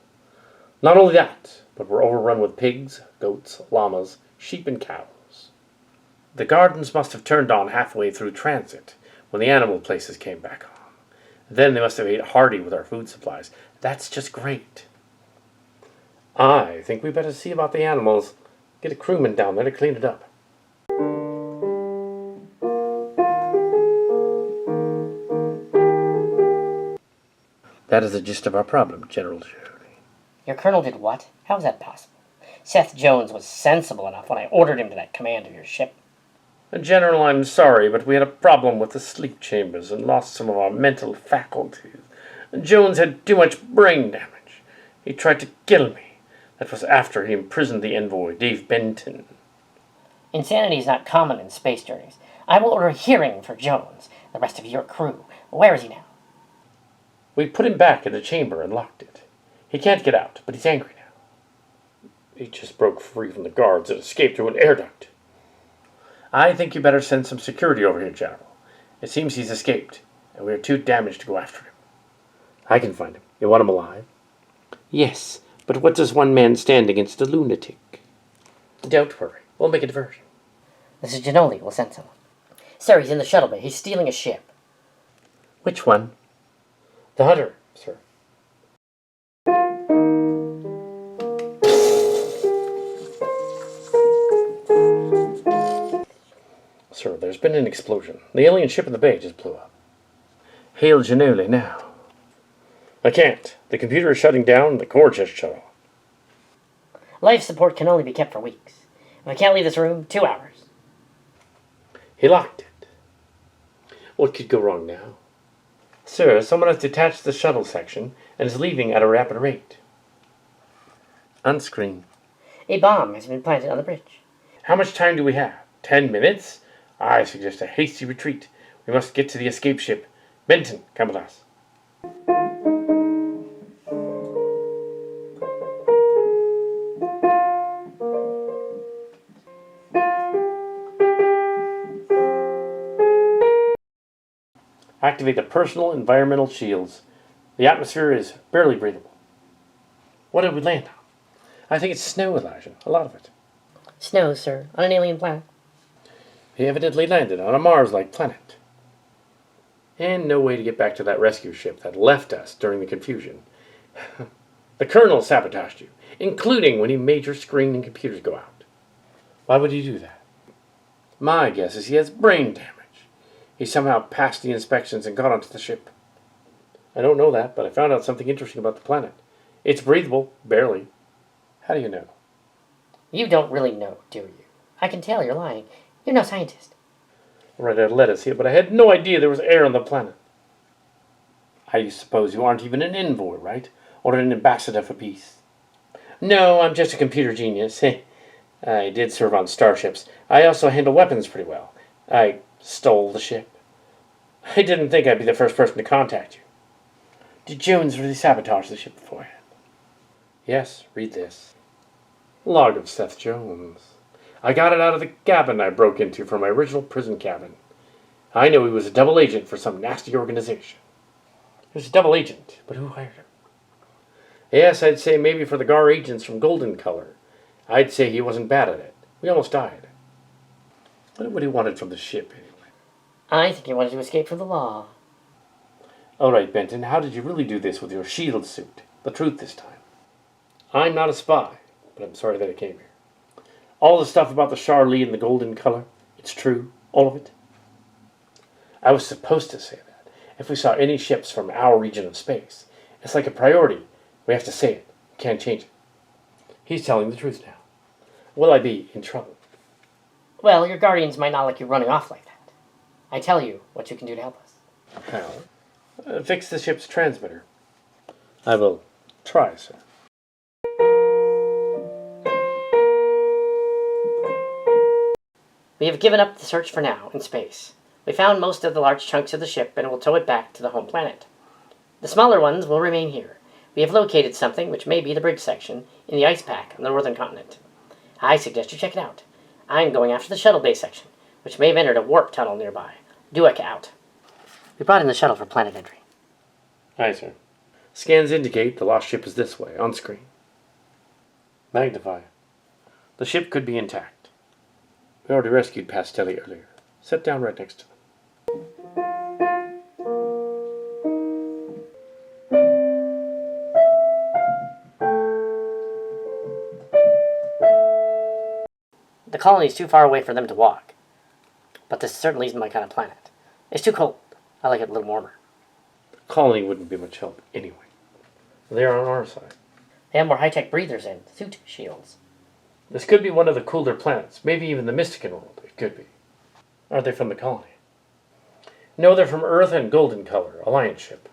Not only that, but we're overrun with pigs, goats, llamas, sheep, and cows. The gardens must have turned on halfway through transit when the animal places came back on. Then they must have ate hearty with our food supplies. That's just great. I think we better see about the animals. Get a crewman down there to clean it up. That is the gist of our problem, General Shirley. Your colonel did what? How is that possible? Seth Jones was sensible enough when I ordered him to that command of your ship. General, I'm sorry, but we had a problem with the sleep chambers and lost some of our mental faculties. Jones had too much brain damage. He tried to kill me. That was after he imprisoned the envoy, Dave Benton. Insanity is not common in space journeys. I will order a hearing for Jones. The rest of your crew. Where is he now? We put him back in the chamber and locked it. He can't get out, but he's angry now. He just broke free from the guards and escaped through an air duct. I think you better send some security over here, General. It seems he's escaped, and we are too damaged to go after him. I can find him. You want him alive? Yes, but what does one man stand against a lunatic? Don't worry. We'll make a diversion. Mrs. Giannoli will send someone. Sir, he's in the shuttle bay. He's stealing a ship. Which one? The Hunter, sir. Sir, there's been an explosion. The alien ship in the bay just blew up. Hail Giannoli now. I can't. The computer is shutting down and the core just shut off. Life support can only be kept for weeks. If I can't leave this room, 2 hours. He locked it. What could go wrong now? Sir, someone has detached the shuttle section and is leaving at a rapid rate. Unscreen. A bomb has been planted on the bridge. How much time do we have? 10 minutes? I suggest a hasty retreat. We must get to the escape ship. Benton, come with us. Activate the personal environmental shields. The atmosphere is barely breathable. What did we land on? I think it's snow, Elijah. A lot of it. Snow, sir, on an alien planet. He evidently landed on a Mars-like planet. And no way to get back to that rescue ship that left us during the confusion. The Colonel sabotaged you, including when he made your screen and computers go out. Why would he do that? My guess is he has brain damage. He somehow passed the inspections and got onto the ship. I don't know that, but I found out something interesting about the planet. It's breathable, barely. How do you know? You don't really know, do you? I can tell you're lying. You're no scientist. All right, I'd let us see it, but I had no idea there was air on the planet. I suppose you aren't even an envoy, right? Or an ambassador for peace? No, I'm just a computer genius. I did serve on starships. I also handle weapons pretty well. I stole the ship. I didn't think I'd be the first person to contact you. Did Jones really sabotage the ship beforehand? Yes, read this. Log of Seth Jones. I got it out of the cabin I broke into from my original prison cabin. I know he was a double agent for some nasty organization. He was a double agent, but who hired him? Yes, I'd say maybe for the GAR agents from Golden Color. I'd say he wasn't bad at it. We almost died. What he wanted from the ship, anyway. I think he wanted to escape from the law. All right, Benton, how did you really do this with your shield suit? The truth this time. I'm not a spy, but I'm sorry that I came here. All the stuff about the Charlie and the Golden Color, it's true, all of it. I was supposed to say that. If we saw any ships from our region of space, it's like a priority. We have to say it. We can't change it. He's telling the truth now. Will I be in trouble? Well, your guardians might not like you running off like that. I tell you what you can do to help us. How? Fix the ship's transmitter. I will try, sir. We have given up the search for now in space. We found most of the large chunks of the ship and will tow it back to the home planet. The smaller ones will remain here. We have located something which may be the bridge section in the ice pack on the northern continent. I suggest you check it out. I'm going after the shuttle bay section, which may have entered a warp tunnel nearby. Duek out. We brought in the shuttle for planet entry. Aye, sir. Scans indicate the lost ship is this way, on screen. Magnify. The ship could be intact. We already rescued Pastelli earlier. Sit down right next to them. The colony's too far away for them to walk. But this certainly isn't my kind of planet. It's too cold. I like it a little warmer. The colony wouldn't be much help anyway. They're on our side. They have more high-tech breathers and suit shields. This could be one of the cooler planets, maybe even the Mystican world. It could be. Are they from the colony? No, they're from Earth and Golden Color, Alliance ship.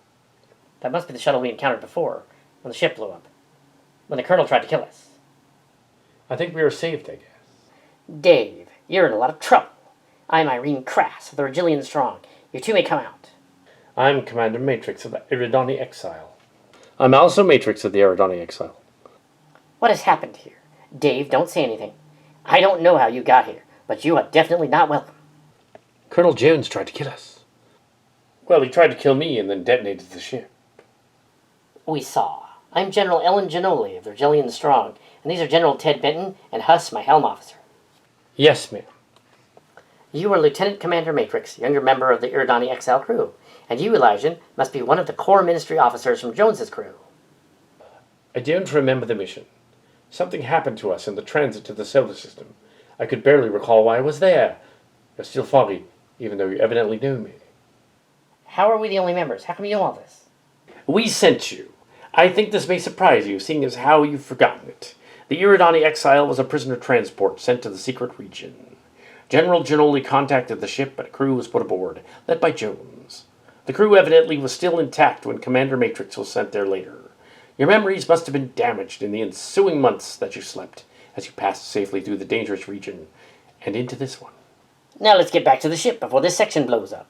That must be the shuttle we encountered before, when the ship blew up. When the Colonel tried to kill us. I think we were saved, I guess. Dave, you're in a lot of trouble. I'm Irene Crass of the Regillian Strong. You two may come out. I'm Commander Matrix of the Eridani Exile. I'm also Matrix of the Eridani Exile. What has happened here? Dave, don't say anything. I don't know how you got here, but you are definitely not welcome. Colonel Jones tried to kill us. Well, he tried to kill me and then detonated the ship. We saw. I'm General Ellen Ginoli of the Regillian Strong, and these are General Ted Benton and Huss, my helm officer. Yes, ma'am. You are Lieutenant Commander Matrix, younger member of the Eridani Exile crew, and you, Elijah, must be one of the core ministry officers from Jones's crew. I don't remember the mission. Something happened to us in the transit to the solar system. I could barely recall why I was there. You're still foggy, even though you evidently know me. How are we the only members? How come you know all this? We sent you. I think this may surprise you, seeing as how you've forgotten it. The Eridani Exile was a prisoner transport sent to the secret region. General Ginoli contacted the ship, but a crew was put aboard, led by Jones. The crew evidently was still intact when Commander Matrix was sent there later. Your memories must have been damaged in the ensuing months that you slept, as you passed safely through the dangerous region, and into this one. Now let's get back to the ship before this section blows up.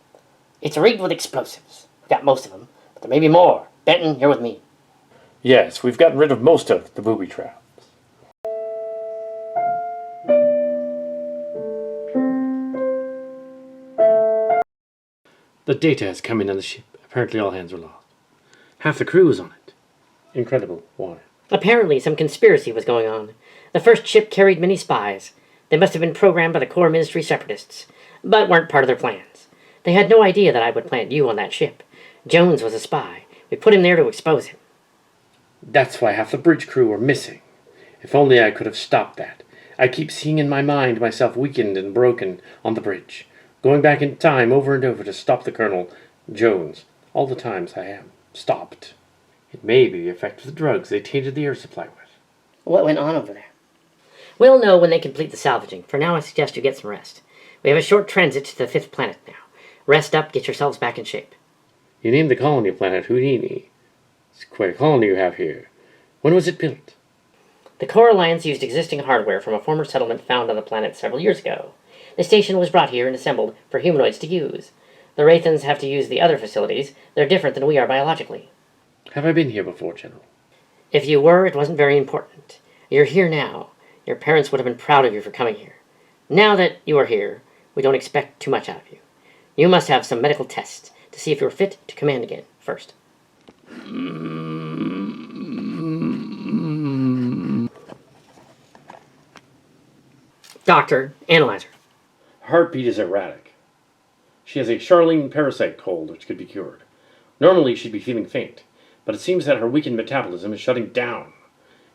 It's rigged with explosives. We've got most of them, but there may be more. Benton, you're with me. Yes, we've gotten rid of most of the booby traps. The data has come in on the ship. Apparently all hands were lost. Half the crew was on it. Incredible. Why? Apparently some conspiracy was going on. The first ship carried many spies. They must have been programmed by the core ministry separatists, but weren't part of their plans. They had no idea that I would plant you on that ship. Jones was a spy. We put him there to expose him. That's why half the bridge crew were missing. If only I could have stopped that. I keep seeing in my mind myself weakened and broken on the bridge, going back in time over and over to stop the Colonel, Jones, all the times I am stopped. It may be the effect of the drugs they tainted the air supply with. What went on over there? We'll know when they complete the salvaging. For now, I suggest you get some rest. We have a short transit to the 5th planet now. Rest up, get yourselves back in shape. You named the colony planet Houdini. It's quite a colony you have here. When was it built? The Core Alliance used existing hardware from a former settlement found on the planet several years ago. The station was brought here and assembled for humanoids to use. The Wraithans have to use the other facilities. They're different than we are biologically. Have I been here before, General? If you were, it wasn't very important. You're here now. Your parents would have been proud of you for coming here. Now that you are here, we don't expect too much out of you. You must have some medical tests to see if you're fit to command again first. Doctor, analyze her. Her heartbeat is erratic. She has a Charlene parasite cold, which could be cured. Normally, she'd be feeling faint, but it seems that her weakened metabolism is shutting down.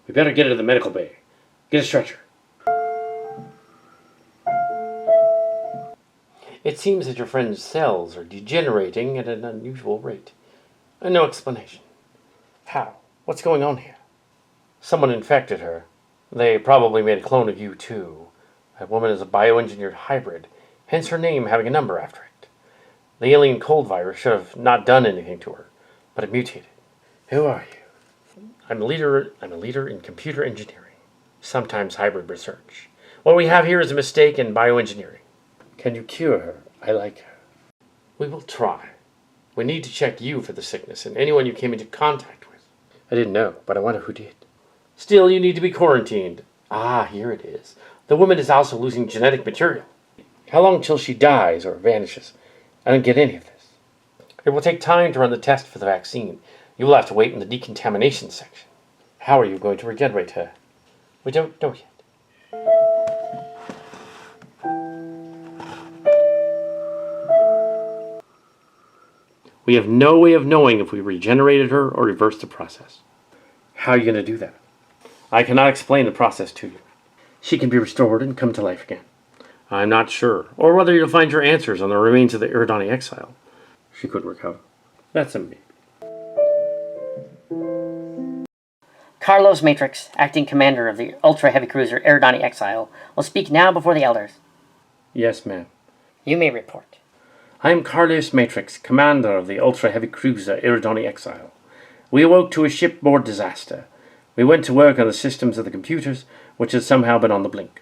We better get her to the medical bay. Get a stretcher. It seems that your friend's cells are degenerating at an unusual rate. No explanation. How? What's going on here? Someone infected her. They probably made a clone of you, too. That woman is a bioengineered hybrid, hence her name having a number after it. The alien cold virus should have not done anything to her, but it mutated. Who are you? I'm a leader in computer engineering, sometimes hybrid research. What we have here is a mistake in bioengineering. Can you cure her? I like her. We will try. We need to check you for the sickness and anyone you came into contact with. I didn't know, but I wonder who did. Still, you need to be quarantined. Ah, here it is. The woman is also losing genetic material. How long till she dies or vanishes? I don't get any of this. It will take time to run the test for the vaccine. You will have to wait in the decontamination section. How are you going to regenerate her? We don't know yet. We have no way of knowing if we regenerated her or reversed the process. How are you going to do that? I cannot explain the process to you. She can be restored and come to life again. I'm not sure, or whether you'll find your answers on the remains of the Iridani Exile. She could recover. That's a maybe. Carlos Matrix, acting commander of the ultra-heavy cruiser Iridani Exile, will speak now before the elders. Yes, ma'am. You may report. I am Carlos Matrix, commander of the ultra-heavy cruiser Iridani Exile. We awoke to a shipboard disaster. We went to work on the systems of the computers, which had somehow been on the blink.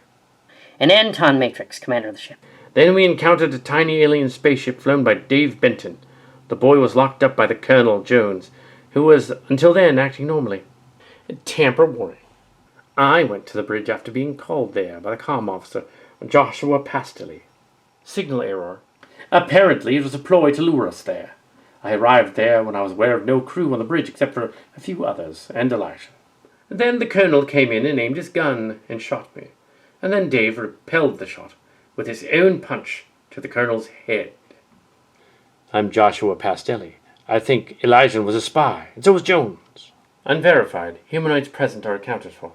And Anton Matrix, commander of the ship. Then we encountered a tiny alien spaceship flown by Dave Benton. The boy was locked up by the Colonel Jones, who was, until then, acting normally. Tamper warning. I went to the bridge after being called there by the comm officer, Joshua Pastilli. Signal error. Apparently it was a ploy to lure us there. I arrived there when I was aware of no crew on the bridge except for a few others and Elijah. Then the Colonel came in and aimed his gun and shot me. And then Dave repelled the shot with his own punch to the Colonel's head. I'm Joshua Pastelli. I think Elijah was a spy, and so was Jones. Unverified, humanoids present are accounted for.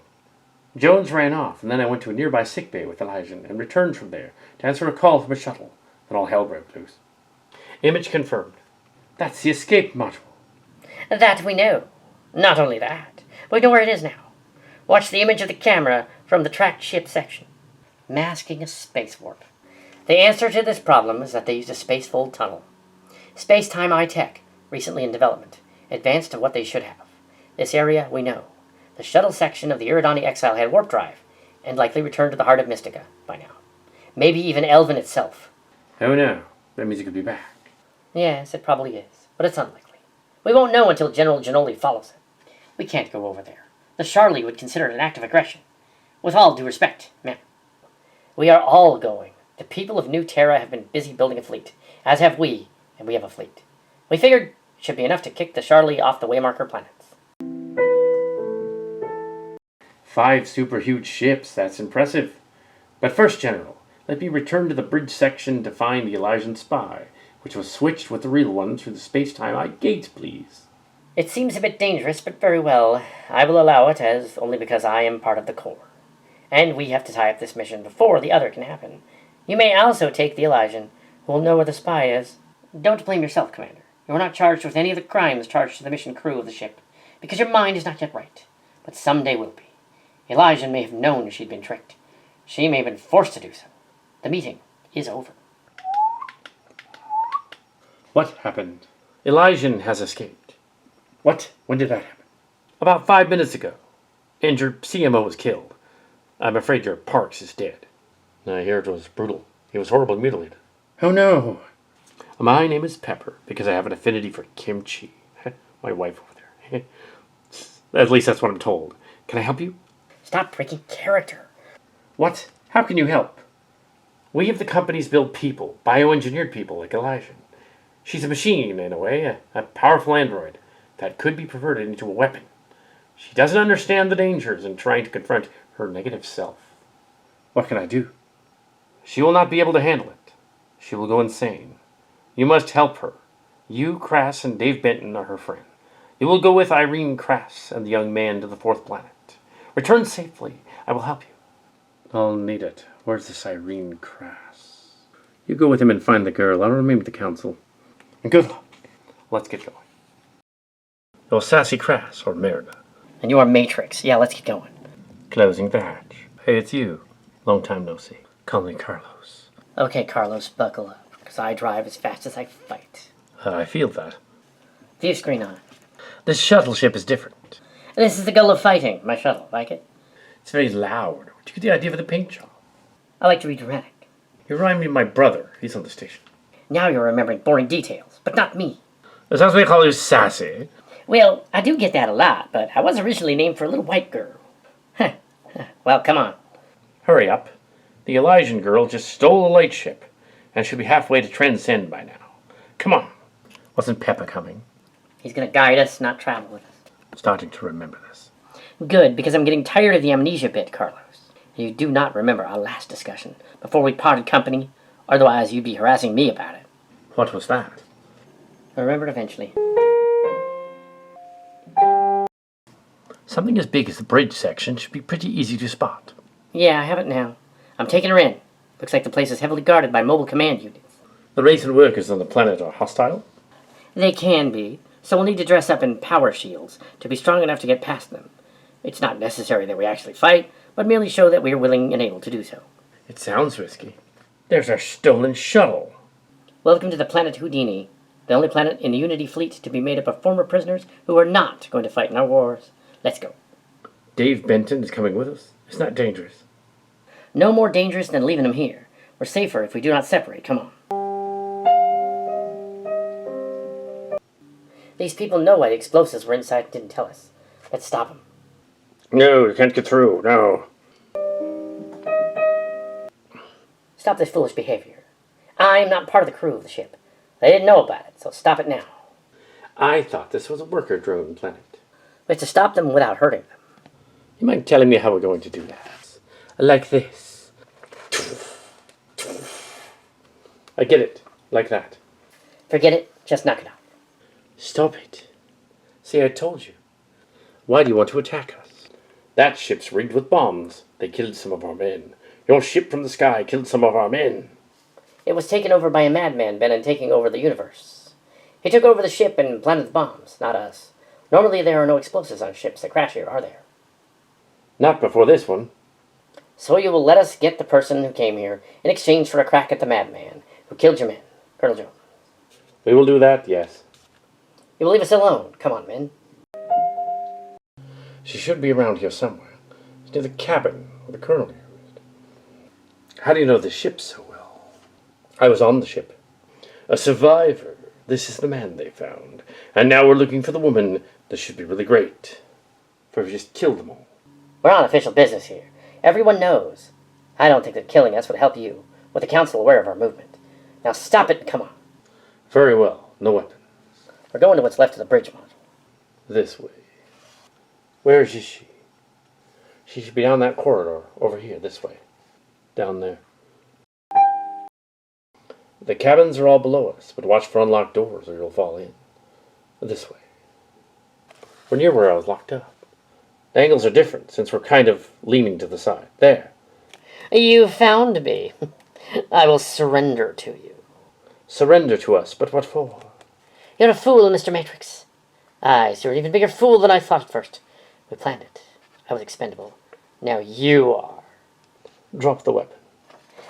Jones ran off, and then I went to a nearby sickbay with Elijah and returned from there to answer a call from a shuttle. Then all hell broke loose. Image confirmed. That's the escape module. That we know. Not only that, we know where it is now. Watch the image of the camera from the tracked ship section. Masking a space warp. The answer to this problem is that they used a spacefold tunnel. Space-time I-Tech, recently in development, advanced to what they should have. This area, we know. The shuttle section of the Iridani Exile had warp drive, and likely returned to the heart of Mystica by now. Maybe even Elven itself. Oh no, that means it could be back. Yes, it probably is, but it's unlikely. We won't know until General Giannoli follows it. We can't go over there. The Charlie would consider it an act of aggression. With all due respect, ma'am. We are all going. The people of New Terra have been busy building a fleet, as have we, and we have a fleet. We figured it should be enough to kick the Charlie off the Waymarker planets. 5 super huge ships, that's impressive. But first, General, let me return to the bridge section to find the Elysian spy, which was switched with the real one through the space-time I-Gates, please. It seems a bit dangerous, but very well. I will allow it, as only because I am part of the Corps. And we have to tie up this mission before the other can happen. You may also take the Elysian, who will know where the spy is. Don't blame yourself, Commander. You are not charged with any of the crimes charged to the mission crew of the ship, because your mind is not yet right, but someday will be. Elysian may have known she'd been tricked. She may have been forced to do so. The meeting is over. What happened? Elysian has escaped. What? When did that happen? About 5 minutes ago. And your CMO was killed. I'm afraid your Parks is dead. I hear it was brutal. He was horribly mutilated. Oh no. My name is Pepper, because I have an affinity for kimchi. My wife over there. At least that's what I'm told. Can I help you? Stop breaking character. What? How can you help? We have the companies build people, bioengineered people like Elysian. She's a machine, in a way, a powerful android that could be perverted into a weapon. She doesn't understand the dangers in trying to confront her negative self. What can I do? She will not be able to handle it. She will go insane. You must help her. You, Crass, and Dave Benton are her friend. You will go with Irene Crass and the young man to the 4th planet. Return safely. I will help you. I'll need it. Where's this Irene Crass? You go with him and find the girl. I'll remain with the council. And good luck. Let's get going. You're Sassy Crass, or Merida. And you are Matrix. Yeah, let's get going. Closing the hatch. Hey, it's you. Long time no see. Call me Carlos. Okay, Carlos, buckle up, because I drive as fast as I fight. I feel that. View screen on. This shuttle ship is different. This is the goal of fighting. My shuttle, like it? It's very loud. Where'd you get the idea for the paint job? I like to be dramatic. You remind me of my brother. He's on the station. Now you're remembering boring details, but not me. That's why we call you Sassy. Well, I do get that a lot, but I was originally named for a little white girl. Huh. Well, come on. Hurry up. The Elysian girl just stole a light ship, and should be halfway to Transcend by now. Come on. Wasn't Pepper coming? He's gonna guide us, not travel with us. Starting to remember this. Good, because I'm getting tired of the amnesia bit, Carlos. You do not remember our last discussion before we parted company, otherwise you'd be harassing me about it. What was that? I remember it eventually. Something as big as the bridge section should be pretty easy to spot. Yeah, I have it now. I'm taking her in. Looks like the place is heavily guarded by mobile command units. The Wraithen workers on the planet are hostile? They can be, so we'll need to dress up in power shields to be strong enough to get past them. It's not necessary that we actually fight, but merely show that we are willing and able to do so. It sounds risky. There's our stolen shuttle. Welcome to the planet Houdini, the only planet in the Unity fleet to be made up of former prisoners who are not going to fight in our wars. Let's go. Dave Benton is coming with us. It's not dangerous. No more dangerous than leaving him here. We're safer if we do not separate. Come on. These people know why the explosives were inside and didn't tell us. Let's stop them. No, you can't get through. No. Stop this foolish behavior. I'm not part of the crew of the ship. They didn't know about it, so stop it now. I thought this was a worker drone planet. We have to stop them without hurting them. You mind telling me how we're going to do that? Like this. I get it. Like that. Forget it. Just knock it off. Stop it. See, I told you. Why do you want to attack us? That ship's rigged with bombs. They killed some of our men. Your ship from the sky killed some of our men. It was taken over by a madman bent on taking over the universe. He took over the ship and planted the bombs, not us. Normally there are no explosives on ships that crash here, are there? Not before this one. So you will let us get the person who came here in exchange for a crack at the madman who killed your men, Colonel Jones. We will do that, yes. You will leave us alone. Come on, men. She should be around here somewhere. It's near the cabin where the colonel used. How do you know the ship so well? I was on the ship. A survivor. This is the man they found. And now we're looking for the woman. This should be really great. For we just killed them all. We're on official business here. Everyone knows. I don't think that killing us would help you, with the council aware of our movement. Now stop it and come on. Very well. No weapon. We're going to what's left of the bridge module. This way. Where is she? She should be down that corridor. Over here. This way. Down there. The cabins are all below us, but watch for unlocked doors or you'll fall in. This way. We're near where I was locked up. The angles are different, since we're kind of leaning to the side. There. You found me. I will surrender to you. Surrender to us, but what for? You're a fool, Mr. Matrix. Aye, so you're an even bigger fool than I thought at first. We planned it. I was expendable. Now you are. Drop the weapon.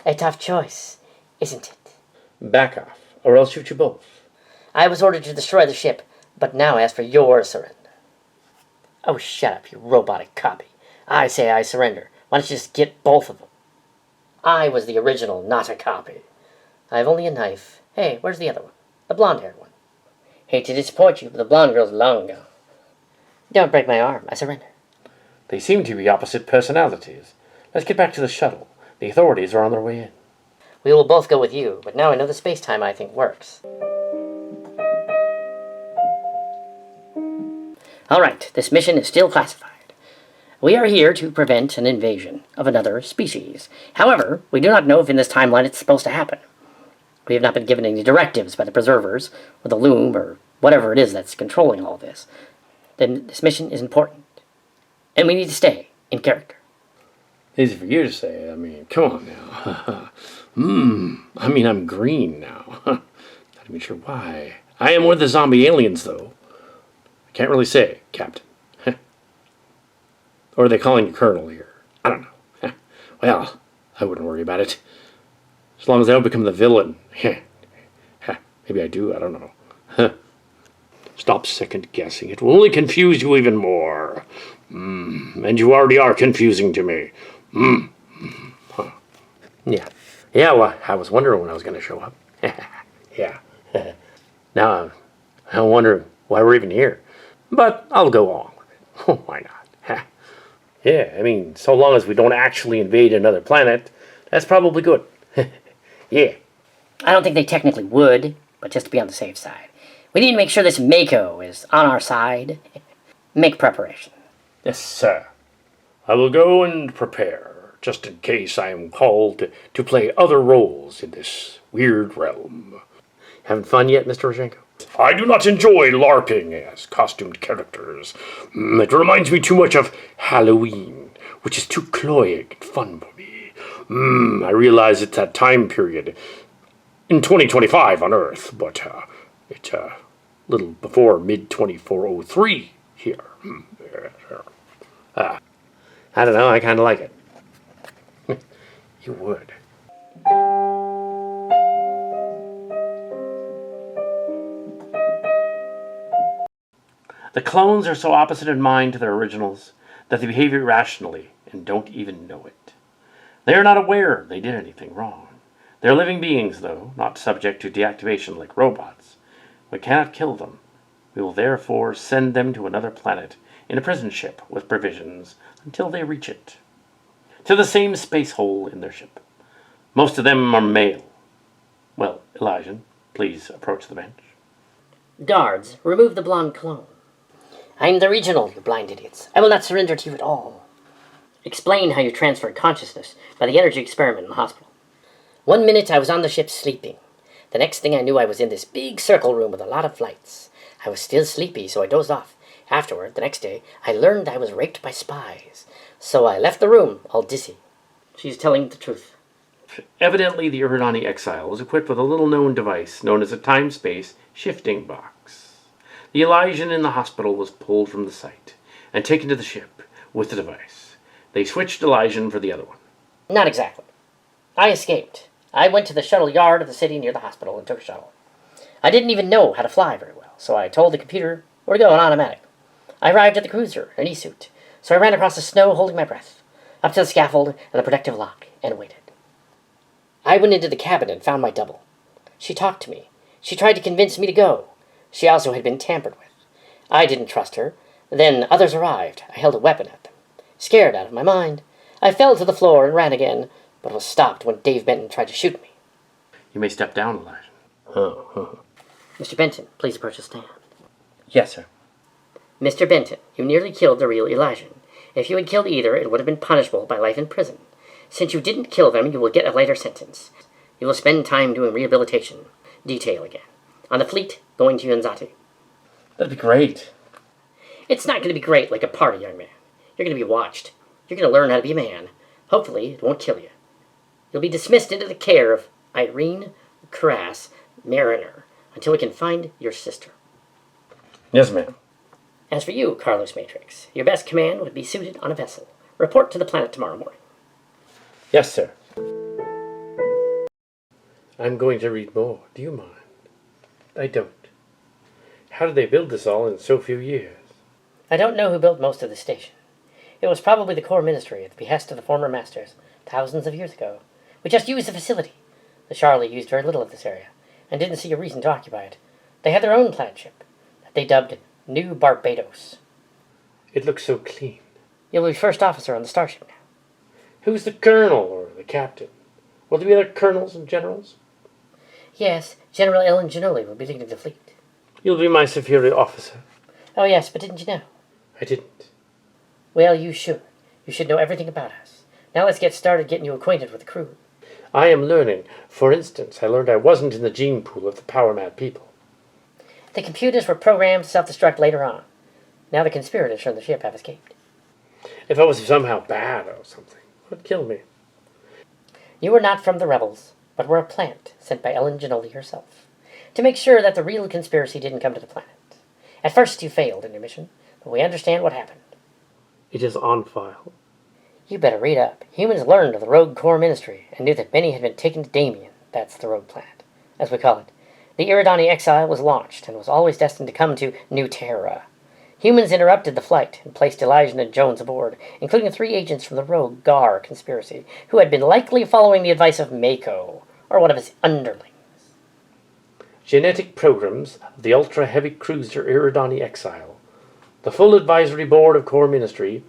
A tough choice, isn't it? Back off, or I'll shoot you both. I was ordered to destroy the ship, but now ask for your surrender. Oh, shut up, you robotic copy. I say I surrender. Why don't you just get both of them? I was the original, not a copy. I have only a knife. Hey, where's the other one? The blonde-haired one. Hate to disappoint you, but the blonde girl's long gone. Don't break my arm. I surrender. They seem to be opposite personalities. Let's get back to the shuttle. The authorities are on their way in. We will both go with you, but now I know the space-time I think works. All right, this mission is still classified. We are here to prevent an invasion of another species. However, we do not know if in this timeline it's supposed to happen. We have not been given any directives by the preservers, or the loom, or whatever it is that's controlling all this. Then this mission is important. And we need to stay in character. Easy for you to say. I mean, come on now. I mean, I'm green now. Not even sure why. I am one of the zombie aliens, though. I can't really say, Captain. Or are they calling you Colonel here? I don't know. Well, I wouldn't worry about it. As long as I don't become the villain. Maybe I do, I don't know. Stop second-guessing. It will only confuse you even more. And you already are confusing to me. Yeah. Yeah, well, I was wondering when I was going to show up. Yeah. Now I'm wondering why we're even here. But I'll go along with it. Why not? Yeah, I mean, so long as we don't actually invade another planet, that's probably good. Yeah. I don't think they technically would. But just to be on the safe side, we need to make sure this Mako is on our side. Make preparation. Yes, sir. I will go and prepare, just in case I am called to play other roles in this weird realm. Having fun yet, Mr. Roshenko? I do not enjoy LARPing as costumed characters. It reminds me too much of Halloween, which is too cloying and fun for me. I realize it's that time period in 2025 on Earth, but it's a little before mid-2403 here. I don't know, I kind of like it. You would. The clones are so opposite in mind to their originals that they behave irrationally and don't even know it. They are not aware they did anything wrong. They are living beings, though, not subject to deactivation like robots. We cannot kill them. We will therefore send them to another planet in a prison ship with provisions until they reach it. To the same space hole in their ship. Most of them are male. Well, Elijah, please approach the bench. Guards, remove the blonde clone. I'm the regional, you blind idiots. I will not surrender to you at all. Explain how you transferred consciousness by the energy experiment in the hospital. 1 minute I was on the ship sleeping. The next thing I knew I was in this big circle room with a lot of lights. I was still sleepy, so I dozed off. Afterward, the next day, I learned I was raped by spies. So I left the room, all dizzy. She's telling the truth. Evidently, the Iridani Exile was equipped with a little-known device known as a time-space shifting box. The Elysian in the hospital was pulled from the site and taken to the ship with the device. They switched Elysian for the other one. Not exactly. I escaped. I went to the shuttle yard of the city near the hospital and took a shuttle. I didn't even know how to fly very well, so I told the computer where to go on automatic. I arrived at the cruiser, an E-suit, so I ran across the snow holding my breath, up to the scaffold and the protective lock, and waited. I went into the cabin and found my double. She talked to me. She tried to convince me to go. She also had been tampered with. I didn't trust her. Then others arrived. I held a weapon at them. Scared out of my mind, I fell to the floor and ran again, but was stopped when Dave Benton tried to shoot me. You may step down, Elijah. Mr. Benton, please approach the stand. Yes, sir. Mr. Benton, you nearly killed the real Elijah. If you had killed either, it would have been punishable by life in prison. Since you didn't kill them, you will get a lighter sentence. You will spend time doing rehabilitation. Detail again. On the fleet, going to Yunzati. That'd be great. It's not going to be great like a party, young man. You're going to be watched. You're going to learn how to be a man. Hopefully, it won't kill you. You'll be dismissed into the care of Irene Crass Mariner until we can find your sister. Yes, ma'am. As for you, Carlos Matrix, your best command would be suited on a vessel. Report to the planet tomorrow morning. Yes, sir. I'm going to read more. Do you mind? I don't. How did they build this all in so few years? I don't know who built most of the station. It was probably the core ministry at the behest of the former masters, thousands of years ago. We just used the facility. The Charlie used very little of this area, and didn't see a reason to occupy it. They had their own planet ship, that they dubbed New Barbados. It looks so clean. You'll be first officer on the Starship now. Who's the colonel or the captain? Will there be other colonels and generals? Yes, General Ellen Ginoli will be leading the fleet. You'll be my superior officer. Oh yes, but didn't you know? I didn't. Well, you should. You should know everything about us. Now let's get started getting you acquainted with the crew. I am learning. For instance, I learned I wasn't in the gene pool of the power-mad people. The computers were programmed to self-destruct later on. Now the conspirators from the ship have escaped. If I was somehow bad or something, it would kill me. You were not from the rebels, but were a plant sent by Ellen Ginoli herself, to make sure that the real conspiracy didn't come to the planet. At first you failed in your mission, but we understand what happened. It is on file. You better read up. Humans learned of the rogue core ministry and knew that many had been taken to Damien, that's the rogue planet, as we call it. The Iridani Exile was launched and was always destined to come to New Terra. Humans interrupted the flight and placed Elijah and Jones aboard, including 3 agents from the rogue Gar conspiracy, who had been likely following the advice of Mako, or one of his underlings. Genetic programs of the ultra-heavy cruiser Iridani Exile. The full advisory board of Core Ministry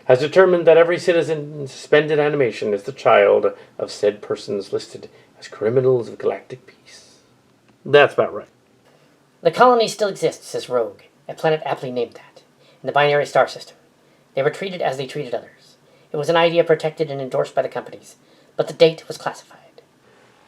has determined that every citizen in suspended animation is the child of said persons listed as criminals of galactic peace. That's about right. The colony still exists as Rogue, a planet aptly named that, in the binary star system. They were treated as they treated others. It was an idea protected and endorsed by the companies, but the date was classified.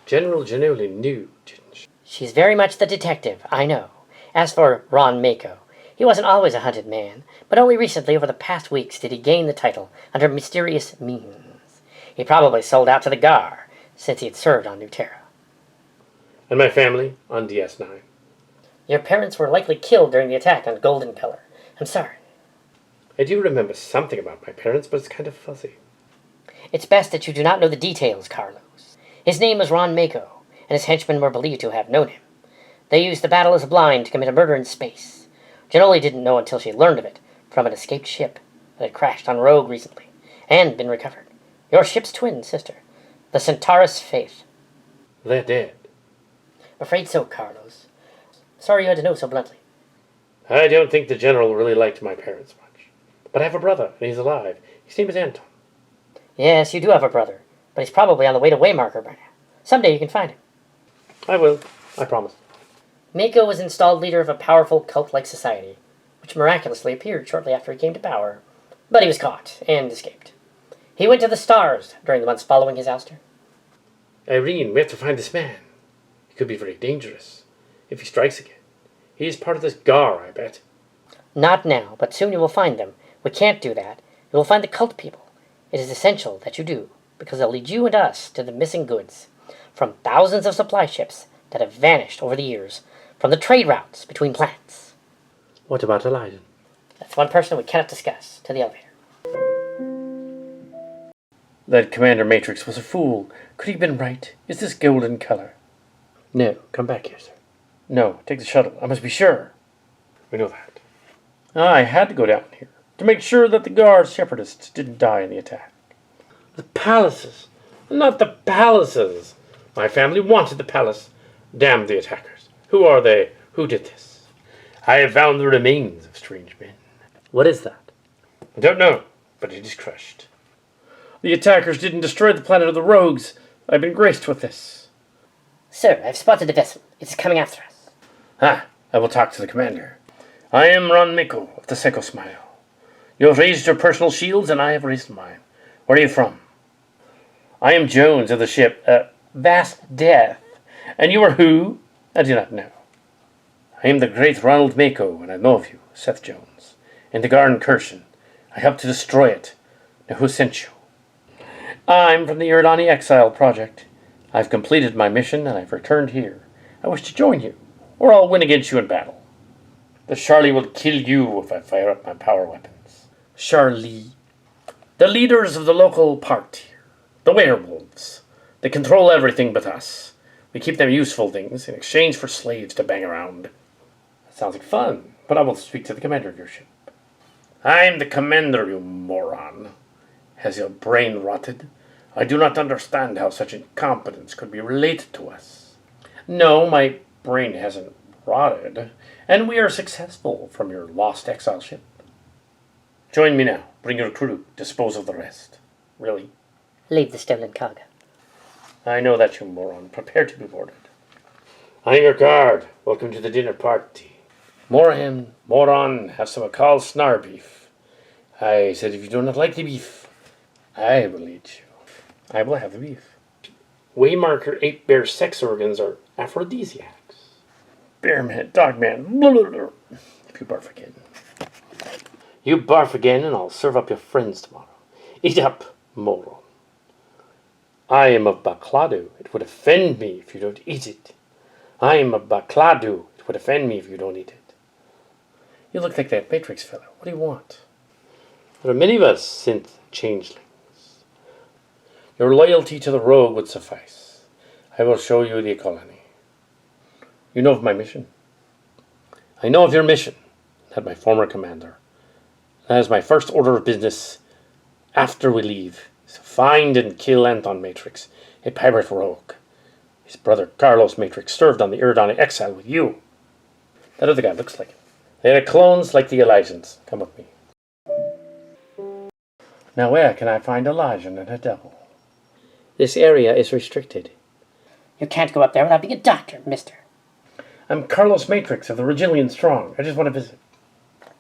General Giannoli knew, didn't she? She's very much the detective, I know. As for Ron Mako, he wasn't always a hunted man, but only recently, over the past weeks, did he gain the title under mysterious means. He probably sold out to the Gar, since he had served on New Terra. And my family on DS9. Your parents were likely killed during the attack on Golden Pillar. I'm sorry. I do remember something about my parents, but it's kind of fuzzy. It's best that you do not know the details, Carlos. His name was Ron Mako, and his henchmen were believed to have known him. They used the battle as a blind to commit a murder in space. Giannoli didn't know until she learned of it from an escaped ship that had crashed on Rogue recently and been recovered. Your ship's twin sister, the Centaurus Faith. They're dead. Afraid so, Carlos. Sorry you had to know so bluntly. I don't think the General really liked my parents much. But I have a brother, and he's alive. His name is Anton. Yes, you do have a brother, but he's probably on the way to Waymarker by now. Someday you can find him. I will. I promise. Mako was installed leader of a powerful cult-like society, which miraculously appeared shortly after he came to power. But he was caught and escaped. He went to the stars during the months following his ouster. Irene, we have to find this man. He could be very dangerous if he strikes again. He is part of this Gar, I bet. Not now, but soon you will find them. We can't do that. You will find the cult people. It is essential that you do, because they'll lead you and us to the missing goods, from thousands of supply ships that have vanished over the years, from the trade routes between planets. What about Elijah? That's one person we cannot discuss. To the elevator. That Commander Matrix was a fool. Could he have been right? Is this golden color? No, come back here, sir. No, take the shuttle. I must be sure. We know that. I had to go down here to make sure that the Guard separatists didn't die in the attack. The palaces. Not the palaces. My family wanted the palace. Damn the attackers. Who are they? Who did this? I have found the remains of strange men. What is that? I don't know, but it is crushed. The attackers didn't destroy the planet of the rogues. I've been graced with this. Sir, I've spotted the vessel. It is coming after us. I will talk to the commander. I am Ron Miko of the Seiko Smile. You have raised your personal shields, and I have raised mine. Where are you from? I am Jones of the ship, Vast Death. And you are who? I do not know. I am the great Ronald Mako, and I know of you, Seth Jones. In the Garden Cursion. I helped to destroy it. Now who sent you? I'm from the Iridani Exile project. I've completed my mission, and I've returned here. I wish to join you, or I'll win against you in battle. The Charlie will kill you if I fire up my power weapons. Charlie. The leaders of the local part here. The werewolves. They control everything but us. We keep them useful things in exchange for slaves to bang around. That sounds like fun, but I will speak to the commander of your ship. I'm the commander, you moron. Has your brain rotted? I do not understand how such incompetence could be related to us. No, my brain hasn't rotted, and we are successful from your lost exile ship. Join me now. Bring your crew. Dispose of the rest. Really? Leave the stolen cargo. I know that, you moron. Prepare to be boarded. I'm your guard. Welcome to the dinner party. Moron, have some Akal Snar beef. I said if you do not like the beef, I will eat you. I will have the beef. Waymarker 8 bear sex organs are aphrodisiacs. Bearman, dogman, blah, blah, blah. If you barf again. You barf again and I'll serve up your friends tomorrow. Eat up, moron. I am of Bakladu. It would offend me if you don't eat it. I am of Bakladu. It would offend me if you don't eat it. You look like that Matrix fellow. What do you want? There are many of us synth changelings. Your loyalty to the rogue would suffice. I will show you the colony. You know of my mission. I know of your mission, said my former commander. That is my first order of business after we leave. So find and kill Anton Matrix, a pirate rogue. His brother Carlos Matrix served on the Iridani Exile with you. That other guy looks like him. They are clones like the Elijans. Come with me. Now where can I find Elijah and a devil? This area is restricted. You can't go up there without being a doctor, mister. I'm Carlos Matrix of the Regillian Strong. I just want to visit.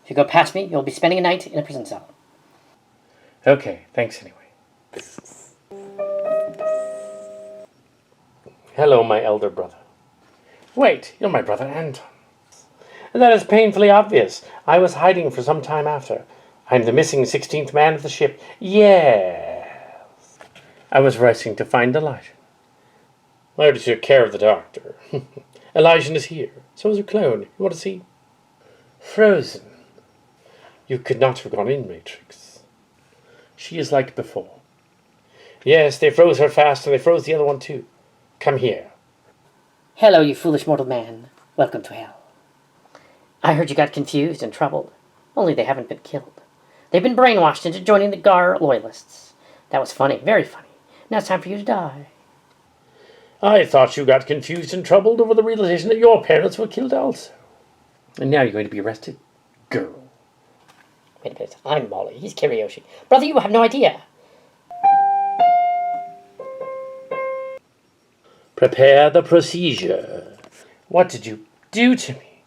If you go past me, you'll be spending a night in a prison cell. Okay, thanks anyway. Hello, my elder brother. Wait, you're my brother Anton. And that is painfully obvious. I was hiding for some time after. I'm the missing 16th man of the ship. Yes. I was racing to find Elijah. I already took care of the doctor. Elijah is here. So is her clone. You want to see? Frozen. You could not have gone in, Matrix. She is like before. Yes, they froze her fast, and they froze the other one too. Come here. Hello, you foolish mortal man. Welcome to hell. I heard you got confused and troubled. Only they haven't been killed. They've been brainwashed into joining the Gar loyalists. That was funny, very funny. Now it's time for you to die. I thought you got confused and troubled over the realization that your parents were killed also. And now you're going to be arrested? Girl. Wait a minute. I'm Molly. He's Kiryoshi. Brother, you have no idea. Prepare the procedure. What did you do to me?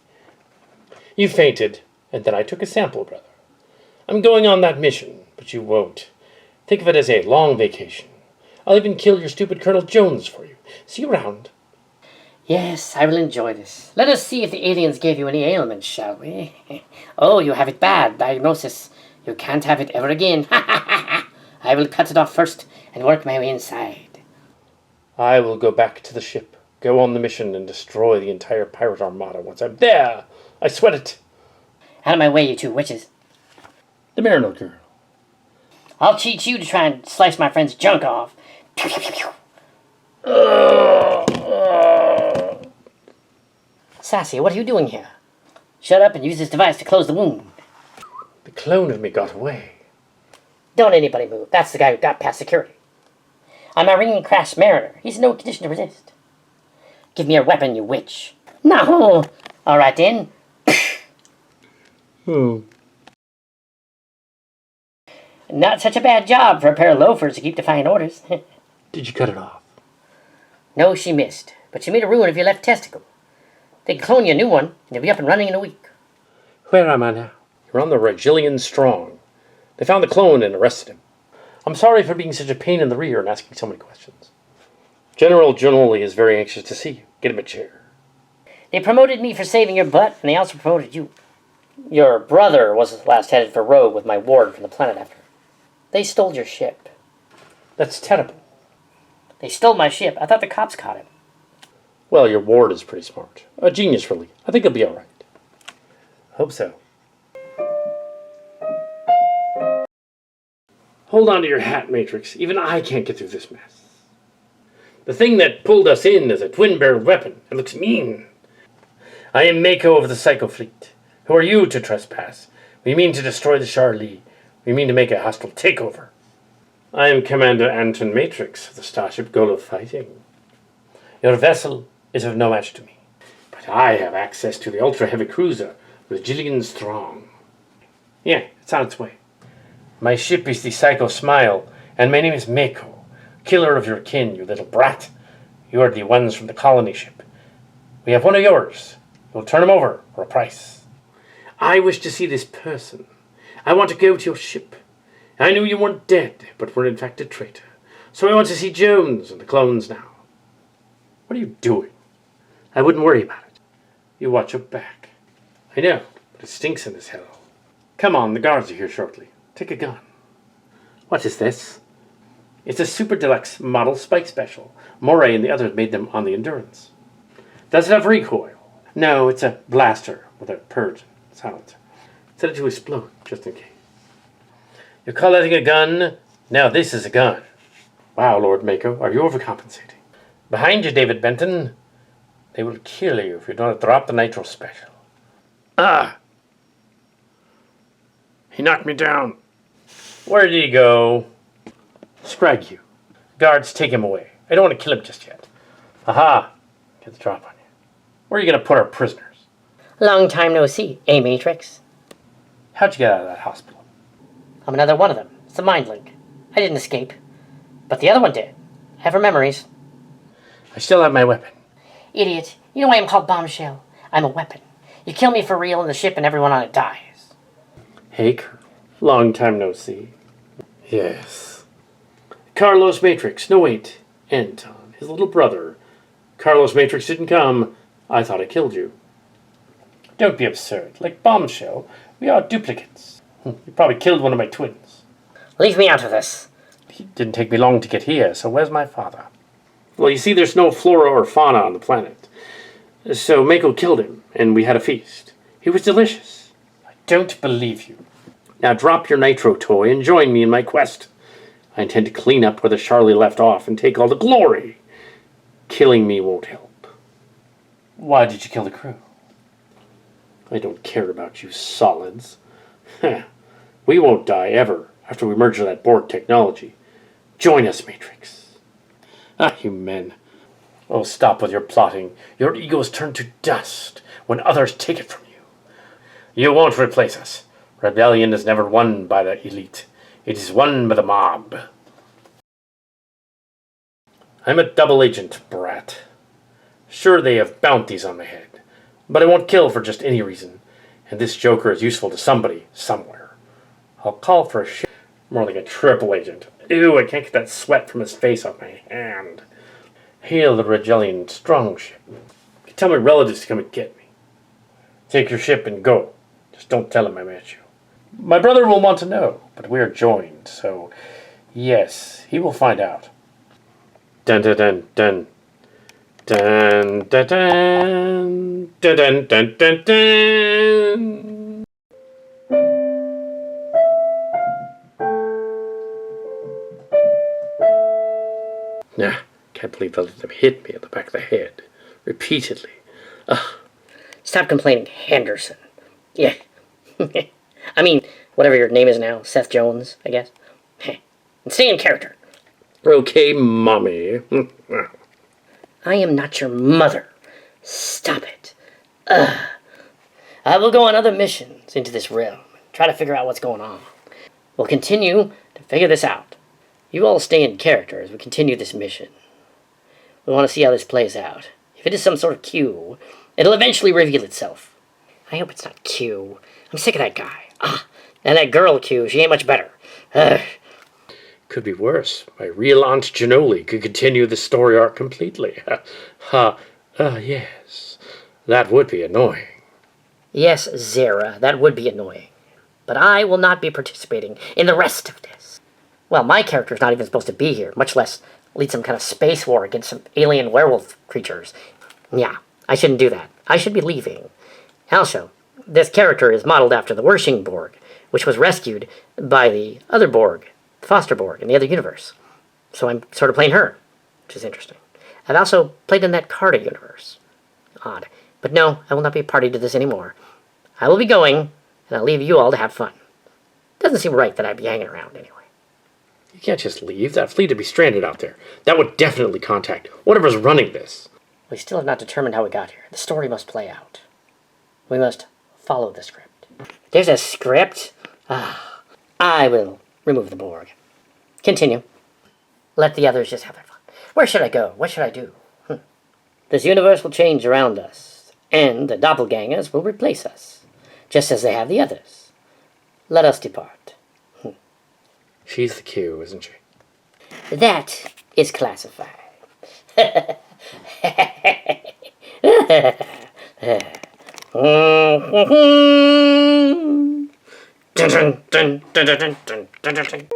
You fainted, and then I took a sample, brother. I'm going on that mission, but you won't. Think of it as a long vacation. I'll even kill your stupid Colonel Jones for you. See you around. Yes, I will enjoy this. Let us see if the aliens gave you any ailments, shall we? Oh, you have it bad. Diagnosis. You can't have it ever again. I will cut it off first and work my way inside. I will go back to the ship, go on the mission, and destroy the entire pirate armada once I'm there. I sweat it. Out of my way, you two witches. The Mariner girl. I'll cheat you to try and slice my friend's junk off. Sassy, what are you doing here? Shut up and use this device to close the wound. The clone of me got away. Don't anybody move. That's the guy who got past security. I'm a ring-crashed mariner. He's in no condition to resist. Give me your weapon, you witch. No! All right, then. Not such a bad job for a pair of loafers to keep defying orders. Did you cut it off? No, she missed. But she made a ruin of your left testicle. They can clone you a new one, and you'll be up and running in a week. Where am I now? You're on the Regillian Strong. They found the clone and arrested him. I'm sorry for being such a pain in the rear and asking so many questions. General Giannoli is very anxious to see you. Get him a chair. They promoted me for saving your butt, and they also promoted you. Your brother was last headed for Rogue with my ward from the planet after. They stole your ship. That's terrible. They stole my ship. I thought the cops caught him. Well, your ward is pretty smart. A genius, really. I think he'll be all right. Hope so. Hold on to your hat, Matrix. Even I can't get through this mess. The thing that pulled us in is a twin-barreled weapon. It looks mean. I am Mako of the Psycho Fleet. Who are you to trespass? We mean to destroy the Charlie. We mean to make a hostile takeover. I am Commander Anton Matrix of the Starship Goal of Fighting. Your vessel is of no match to me, but I have access to the ultra-heavy cruiser, Regillian Strong. Yeah, it's on its way. My ship is the Psycho Smile, and my name is Mako, killer of your kin, you little brat. You are the ones from the colony ship. We have one of yours. You'll turn him over for a price. I wish to see this person. I want to go to your ship. I knew you weren't dead, but were in fact a traitor. So I want to see Jones and the clones now. What are you doing? I wouldn't worry about it. You watch your back. I know, but it stinks in this hell. Come on, the guards are here shortly. Take a gun. What is this? It's a super deluxe model spike special. Moray and the others made them on the Endurance. Does it have recoil? No, it's a blaster with a purge silencer. Set it to explode, just in case. You call that thing a gun? Now this is a gun. Wow, Lord Mako, are you overcompensating? Behind you, David Benton. They will kill you if you don't drop the nitro special. Ah! He knocked me down. Where did he go? Scrag you. Guards, take him away. I don't want to kill him just yet. Aha! Get the drop on you. Where are you going to put our prisoners? Long time no see, eh, Matrix? How'd you get out of that hospital? I'm another one of them. It's a mind link. I didn't escape. But the other one did. I have her memories. I still have my weapon. Idiot. You know why I'm called Bombshell. I'm a weapon. You kill me for real and the ship and everyone on it dies. Hey, Colonel. Long time no see. Yes. Carlos Matrix. No, wait. Anton. His little brother. Carlos Matrix didn't come. I thought I killed you. Don't be absurd. Like Bombshell, we are duplicates. You probably killed one of my twins. Leave me out of this. It didn't take me long to get here, so where's my father? Well, you see, there's no flora or fauna on the planet. So Mako killed him, and we had a feast. He was delicious. I don't believe you. Now drop your nitro toy and join me in my quest. I intend to clean up where the Charlie left off and take all the glory. Killing me won't help. Why did you kill the crew? I don't care about you solids. We won't die ever after we merge with that Borg technology. Join us, Matrix. Ah, you men. Oh, stop with your plotting. Your egos turn to dust when others take it from you. You won't replace us. Rebellion is never won by the elite. It is won by the mob. I'm a double agent, brat. Sure, they have bounties on my head, but I won't kill for just any reason, and this Joker is useful to somebody, somewhere. I'll call for a ship. More like a triple agent. Ew, I can't get that sweat from his face off my hand. Hail the Regellian strong ship. You tell my relatives to come and get me. Take your ship and go. Just don't tell him I met you. My brother will want to know, but we are joined, so yes, he will find out. Dun dun dun dun. Dun dun dun. Dun dun dun dun dun. Nah, can't believe they let them hit me in the back of the head. Repeatedly. Ugh. Stop complaining, Henderson. Yeah. I mean, whatever your name is now, Seth Jones, I guess. And stay in character. Okay, Mommy. I am not your mother. Stop it. I will go on other missions into this realm and try to figure out what's going on. We'll continue to figure this out. You all stay in character as we continue this mission. We want to see how this plays out. If it is some sort of cue, it'll eventually reveal itself. I hope it's not Q. I'm sick of that guy. And that girl Q, she ain't much better. Could be worse. My real Aunt Janoli could continue the story arc completely. Yes. That would be annoying. Yes, Zara, that would be annoying. But I will not be participating in the rest of this. Well, my character's not even supposed to be here, much less lead some kind of space war against some alien werewolf creatures. Yeah, I shouldn't do that. I should be leaving. Also, this character is modeled after the Wershing Borg, which was rescued by the other Borg, the Foster Borg, in the other universe. So I'm sort of playing her, which is interesting. I've also played in that Carter universe. Odd. But no, I will not be a party to this anymore. I will be going, and I'll leave you all to have fun. Doesn't seem right that I'd be hanging around anyway. You can't just leave. That fleet would be stranded out there. That would definitely contact whatever's running this. We still have not determined how we got here. The story must play out. We must follow the script. There's a script? I will remove the Borg. Continue. Let the others just have their fun. Where should I go? What should I do? This universe will change around us, and the doppelgangers will replace us, just as they have the others. Let us depart. She's the Q, isn't she? That is classified. Dun, dun, dun, dun, dun, dun, dun, dun, dun.